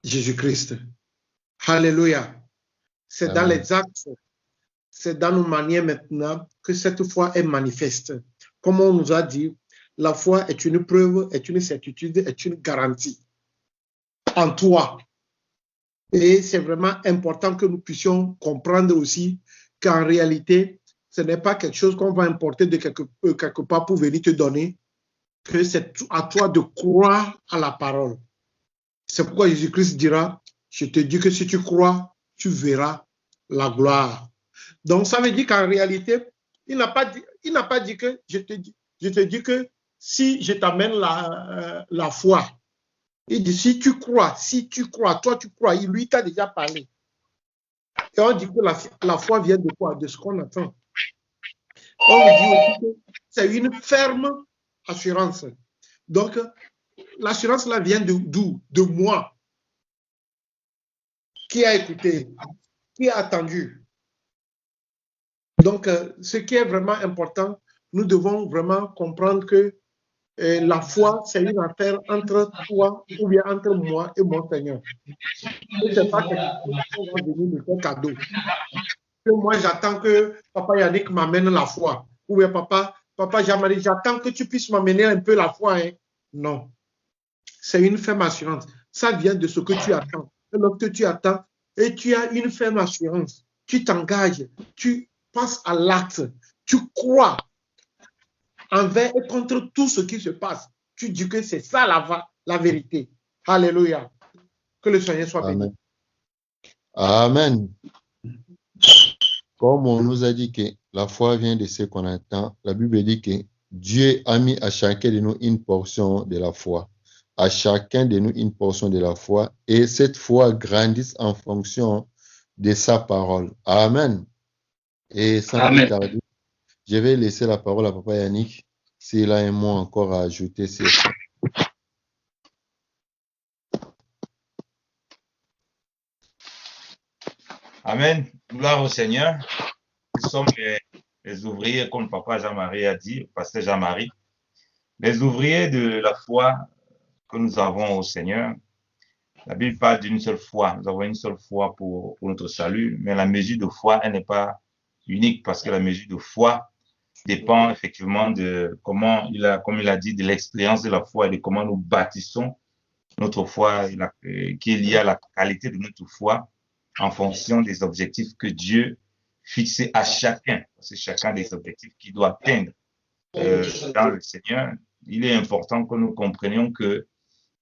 Jésus-Christ. Alléluia. C'est dans les actes, c'est dans nos manières maintenant que cette foi est manifeste. Comme on nous a dit, la foi est une preuve, est une certitude, est une garantie en toi. Et c'est vraiment important que nous puissions comprendre aussi qu'en réalité, ce n'est pas quelque chose qu'on va importer de quelque part pour venir te donner, que c'est à toi de croire à la parole. C'est pourquoi Jésus-Christ dira, je te dis que si tu crois, tu verras la gloire. Donc ça veut dire qu'en réalité, il n'a pas dit que je te dis que si je t'amène la foi, il dit si tu crois, toi tu crois, lui t'a déjà parlé. Et on dit que la foi vient de quoi? De ce qu'on attend. on dit aussi que c'est une ferme assurance. Donc, l'assurance là vient d'où? De moi. Qui a écouté? Qui a attendu? Donc, ce qui est vraiment important, nous devons vraiment comprendre que la foi, c'est une affaire entre toi ou bien entre moi et mon Seigneur. Ce n'est pas quelque chose qu'on va venir me faire cadeau. Que moi, j'attends que Papa Yannick m'amène la foi. Ou bien Papa Jean-Marie, j'attends que tu puisses m'amener un peu la foi. Hein. Non. C'est une ferme assurance. Ça vient de ce que tu attends. Et lorsque tu attends et tu as une ferme assurance, tu t'engages, tu passes à l'acte, tu crois envers et contre tout ce qui se passe. Tu dis que c'est ça la vérité. Alléluia. Que le Seigneur soit béni. Amen. Comme on nous a dit que la foi vient de ce qu'on attend, la Bible dit que Dieu a mis à chacun de nous une portion de la foi. À chacun de nous une portion de la foi. Et cette foi grandit en fonction de sa parole. Amen. Et sans plus tarder, je vais laisser la parole à Papa Yannick s'il a un mot encore à ajouter sur ça. Amen. Gloire au Seigneur. Nous sommes les ouvriers, comme Papa Jean-Marie a dit, Pasteur Jean-Marie, les ouvriers de la foi que nous avons au Seigneur. La Bible parle d'une seule foi. Nous avons une seule foi pour notre salut, mais la mesure de foi, elle n'est pas unique parce que la mesure de foi dépend effectivement de comment comme il a dit, de l'expérience de la foi et de comment nous bâtissons notre foi, qui est liée à la qualité de notre foi en fonction des objectifs que Dieu fixe à chacun. C'est chacun des objectifs qu'il doit atteindre dans le Seigneur. Il est important que nous comprenions que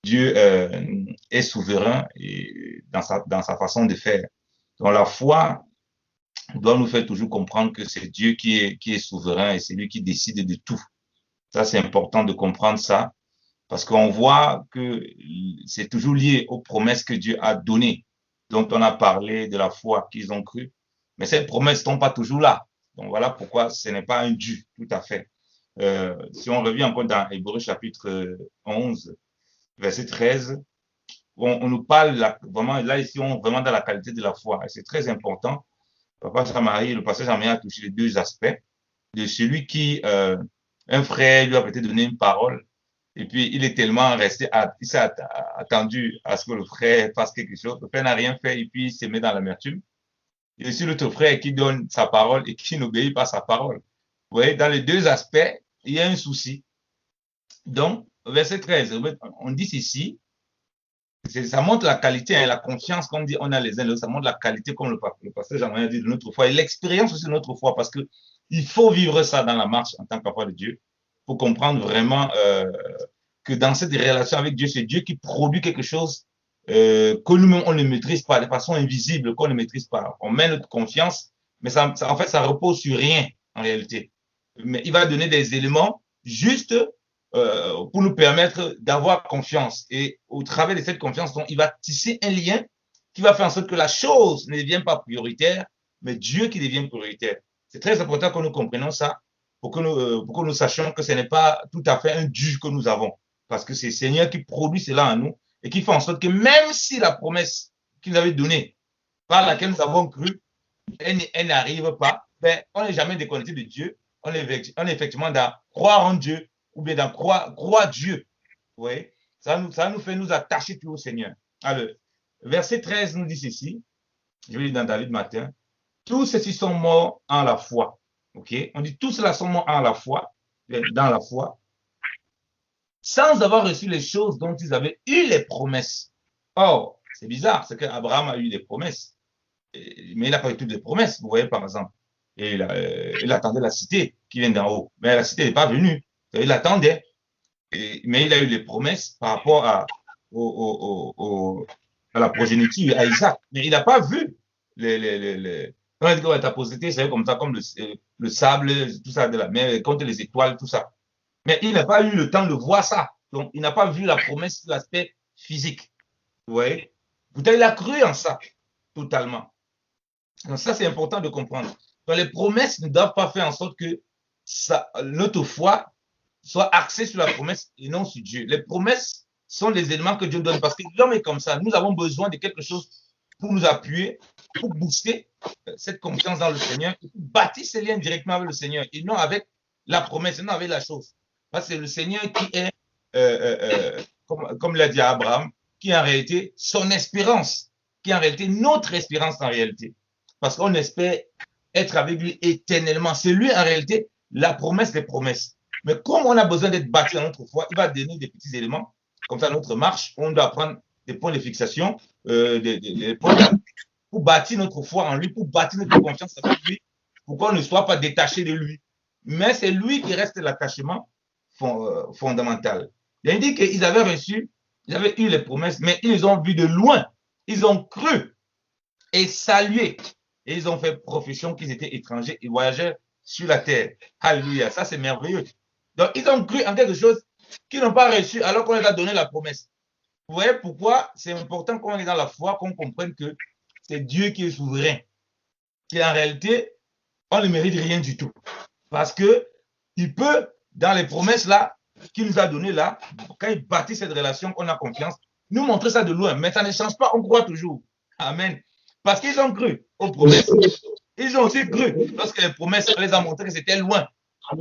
Dieu est souverain et dans sa façon de faire. Donc la foi doit nous faire toujours comprendre que c'est Dieu qui est souverain et c'est lui qui décide de tout. Ça, c'est important de comprendre ça parce qu'on voit que c'est toujours lié aux promesses que Dieu a données. Donc, on a parlé de la foi qu'ils ont cru, mais ces promesses ne sont pas toujours là. Donc, voilà pourquoi ce n'est pas un dû, tout à fait. Si on revient encore dans Hébreux chapitre 11, verset 13, on nous parle vraiment, là ici, on vraiment dans la qualité de la foi. C'est très important. Papa Jean-Marie, le pasteur Jean-Marie a touché les deux aspects de celui qui, un frère lui a peut-être donné une parole, et puis il est tellement resté, il s'est attendu à ce que le frère fasse quelque chose. Le frère n'a rien fait et puis il se met dans l'amertume. Il y a aussi l'autre frère qui donne sa parole et qui n'obéit pas à sa parole. Vous voyez, dans les deux aspects, il y a un souci. Donc, verset 13, on dit ici, ça montre la qualité et la confiance qu'on dit on a les uns les autres. Ça montre la qualité, comme le pasteur Jean-Marie a dit, de notre foi et l'expérience aussi de notre foi, parce qu'il faut vivre ça dans la marche en tant qu'enfant de Dieu pour comprendre vraiment que dans cette relation avec Dieu, c'est Dieu qui produit quelque chose que nous-mêmes, on ne maîtrise pas, de façon invisible, qu'on ne maîtrise pas. On met notre confiance, mais en fait, ça repose sur rien, en réalité. Mais il va donner des éléments juste pour nous permettre d'avoir confiance. Et au travers de cette confiance, donc, il va tisser un lien qui va faire en sorte que la chose ne devienne pas prioritaire, mais Dieu qui devient prioritaire. C'est très important que nous comprenions ça pour que nous sachions que ce n'est pas tout à fait un dû que nous avons. Parce que c'est le Seigneur qui produit cela en nous et qui fait en sorte que même si la promesse qu'il nous avait donnée, par laquelle nous avons cru, elle n'arrive pas, ben, on n'est jamais déconnecté de Dieu. On est effectivement dans croire en Dieu ou bien dans croire Dieu. Vous voyez? Ça nous fait nous attacher tout au Seigneur. Alors, verset 13 nous dit ceci. Je vais lire dans David matin. Tous ceux-ci sont morts en la foi. Ok? On dit tous ceux-là sont morts en la foi, dans la foi, sans avoir reçu les choses dont ils avaient eu les promesses. Or, c'est bizarre, c'est qu'Abraham a eu des promesses, mais il n'a pas eu toutes les promesses, vous voyez par exemple. Et il attendait la cité qui vient d'en haut, mais la cité n'est pas venue. Il l'attendait, mais il a eu les promesses par rapport à la progéniture, à Isaac. Mais il n'a pas vu on a dit que ta postérité, c'est comme ça, comme le sable, tout ça de la mer, contre les étoiles, tout ça. Mais il n'a pas eu le temps de voir ça. Donc, il n'a pas vu la promesse de l'aspect physique. Vous voyez? Pourtant, il a cru en ça, totalement. Donc, ça, c'est important de comprendre. Donc, les promesses ne doivent pas faire en sorte que notre foi soit axée sur la promesse et non sur Dieu. Les promesses sont les éléments que Dieu donne parce que l'homme est comme ça. Nous avons besoin de quelque chose pour nous appuyer, pour booster cette confiance dans le Seigneur, pour bâtir ces liens directement avec le Seigneur et non avec la promesse, et non avec la chose. Parce que c'est le Seigneur qui est, comme l'a dit Abraham, qui est en réalité son espérance, qui est en réalité notre espérance en réalité. Parce qu'on espère être avec lui éternellement. C'est lui en réalité la promesse des promesses. Mais comme on a besoin d'être bâti dans notre foi, il va donner des petits éléments, comme ça notre marche, on doit prendre des points de fixation, des points pour bâtir notre foi en lui, pour bâtir notre confiance avec lui, pour qu'on ne soit pas détaché de lui. Mais c'est lui qui reste l'attachement fondamental. Il dit qu'ils avaient reçu, ils avaient eu les promesses, mais ils les ont vues de loin. Ils ont cru et salué. Et ils ont fait profession qu'ils étaient étrangers et voyageurs sur la terre. Alléluia, ça c'est merveilleux. Donc ils ont cru en quelque chose qu'ils n'ont pas reçu alors qu'on leur a donné la promesse. Vous voyez pourquoi c'est important quand on est dans la foi, qu'on comprenne que c'est Dieu qui est souverain. Qu'en réalité, on ne mérite rien du tout. Parce qu'il peut, dans les promesses là, qu'il nous a données là, quand il bâtit cette relation, on a confiance, nous montrer ça de loin. Mais ça ne change pas, on croit toujours. Amen. Parce qu'ils ont cru aux promesses. Ils ont aussi cru lorsque les promesses, on les a montré que c'était loin.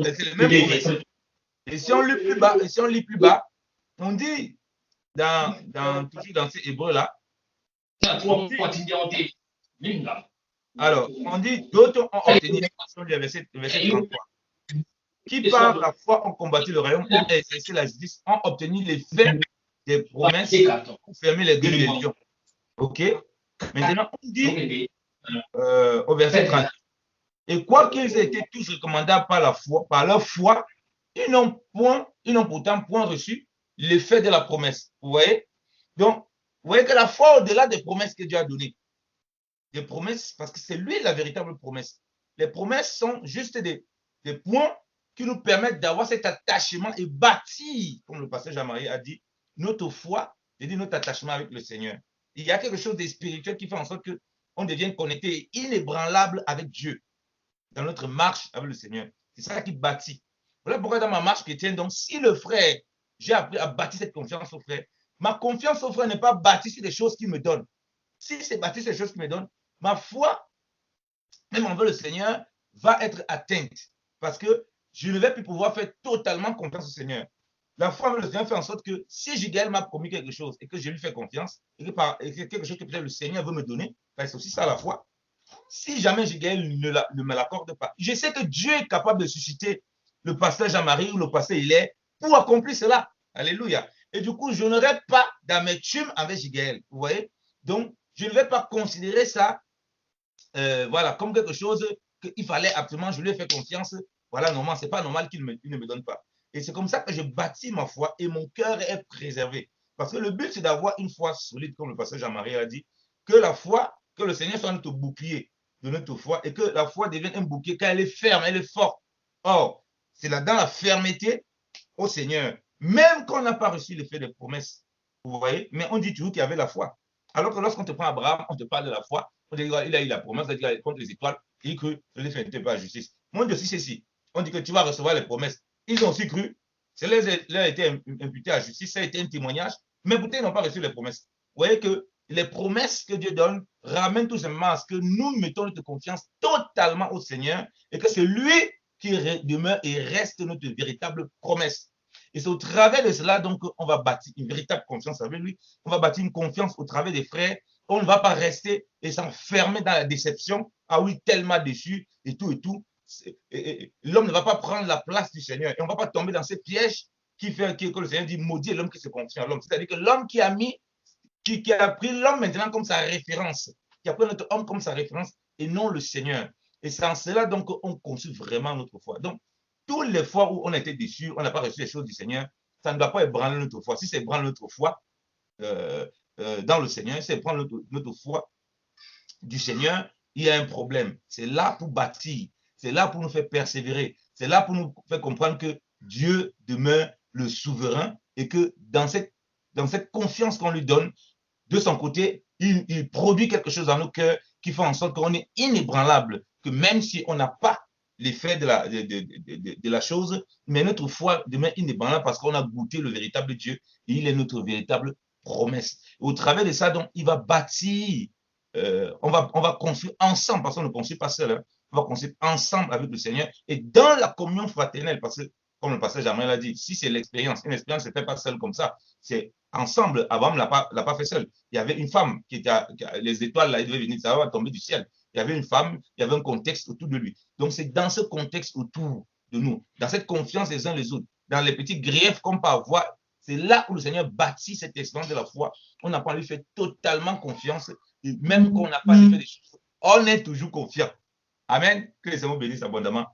C'est les mêmes promesses. Et si on lit plus bas, on dit toujours dans ces hébreux là, alors, on dit d'autres ont obtenu, le verset 33, qui par la foi ont combattu le royaume, ont exercé la justice, ont obtenu l'effet des promesses pour fermer les gueules des lions. Ok? Maintenant, on dit au verset 30, et quoi qu'ils aient été tous recommandables par leur foi, ils n'ont pourtant point reçu l'effet de la promesse. Vous voyez? Donc, vous voyez que la foi, au-delà des promesses que Dieu a données, des promesses, parce que c'est lui la véritable promesse. Les promesses sont juste des points qui nous permettent d'avoir cet attachement et bâtir, comme le pasteur Jean-Marie a dit, notre foi, c'est-à-dire notre attachement avec le Seigneur. Il y a quelque chose de spirituel qui fait en sorte qu'on devienne connecté et inébranlable avec Dieu dans notre marche avec le Seigneur. C'est ça qui bâtit. Voilà pourquoi dans ma marche chrétienne, donc si le frère, j'ai appris à bâtir cette confiance au frère, ma confiance au frère n'est pas bâtie sur des choses qu'il me donne. Si c'est bâti sur des choses qu'il me donne, ma foi, même envers le Seigneur, va être atteinte. Parce que je ne vais plus pouvoir faire totalement confiance au Seigneur. La foi envers le Seigneur fait en sorte que si Jigaël m'a promis quelque chose et que je lui fais confiance, et que quelque chose que peut-être le Seigneur veut me donner, c'est aussi ça la foi. Si jamais Jigaël ne me l'accorde pas, je sais que Dieu est capable de susciter le pasteur Jean-Marie ou le pasteur Hilaire pour accomplir cela. Alléluia. Et du coup, je n'aurai pas d'amertume avec Jigaël. Vous voyez? Donc, je ne vais pas considérer ça voilà, comme quelque chose qu'il fallait absolument, je lui ai fait confiance. Voilà, normalement, ce n'est pas normal qu'il ne me donne pas. Et c'est comme ça que je bâtis ma foi et mon cœur est préservé. Parce que le but, c'est d'avoir une foi solide, comme le pasteur Jean-Marie a dit, que la foi, que le Seigneur soit notre bouclier de notre foi et que la foi devienne un bouclier quand elle est ferme, elle est forte. Or, c'est là dans la fermeté au Seigneur, même quand on n'a pas reçu l'effet des promesses. Vous voyez? Mais on dit toujours qu'il y avait la foi. Alors que lorsqu'on te prend Abraham, on te parle de la foi, on dit qu'il a eu la promesse, il a dit contre les étoiles, il crut, ne les fait pas justice. Moi, on dit aussi ceci, on dit que tu vas recevoir les promesses. Ils ont aussi cru, cela leur a été imputé à justice, ça a été un témoignage, mais peut-être ils n'ont pas reçu les promesses. Vous voyez que les promesses que Dieu donne ramènent tout simplement à ce que nous mettons notre confiance totalement au Seigneur et que c'est lui qui demeure et reste notre véritable promesse. Et c'est au travers de cela, donc, on va bâtir une véritable confiance avec lui. On va bâtir une confiance au travers des frères. On ne va pas rester et s'enfermer dans la déception. Ah oui, tellement déçu et tout et tout. L'homme ne va pas prendre la place du Seigneur. Et on ne va pas tomber dans ces pièges qui fait que le Seigneur dit maudit l'homme qui se confie en l'homme. C'est-à-dire que l'homme qui a pris l'homme maintenant comme sa référence, qui a pris notre homme comme sa référence et non le Seigneur. Et c'est en cela donc qu'on construit vraiment notre foi. Donc, toutes les fois où on a été déçu, on n'a pas reçu les choses du Seigneur, ça ne doit pas ébranler notre foi. Si c'est ébranler notre foi dans le Seigneur, si c'est ébranler notre foi du Seigneur, il y a un problème. C'est là pour bâtir, c'est là pour nous faire persévérer, c'est là pour nous faire comprendre que Dieu demeure le souverain et que dans cette confiance qu'on lui donne, de son côté, il produit quelque chose dans nos cœurs qui fait en sorte qu'on est inébranlable, que même si on n'a pas l'effet de la chose, mais notre foi demeure indépendante parce qu'on a goûté le véritable Dieu et il est notre véritable promesse. Au travers de ça, donc, il va bâtir, on va construire ensemble, parce qu'on ne construit pas seul, hein, on va construire ensemble avec le Seigneur et dans la communion fraternelle, parce que, comme le pasteur Jamel l'a dit, si c'est l'expérience, une expérience ne se fait pas seule comme ça, c'est ensemble. Abraham ne l'a pas fait seul. Il y avait une femme qui était, les étoiles, là, il devait venir, ça va tomber du ciel. Il y avait une femme, il y avait un contexte autour de lui. Donc, c'est dans ce contexte autour de nous, dans cette confiance les uns les autres, dans les petits griefs qu'on peut avoir, c'est là où le Seigneur bâtit cette expérience de la foi. On n'a pas lui fait totalement confiance, et même qu'on n'a pas lui fait des choses, on est toujours confiant. Amen. Que le Seigneur bénisse abondamment.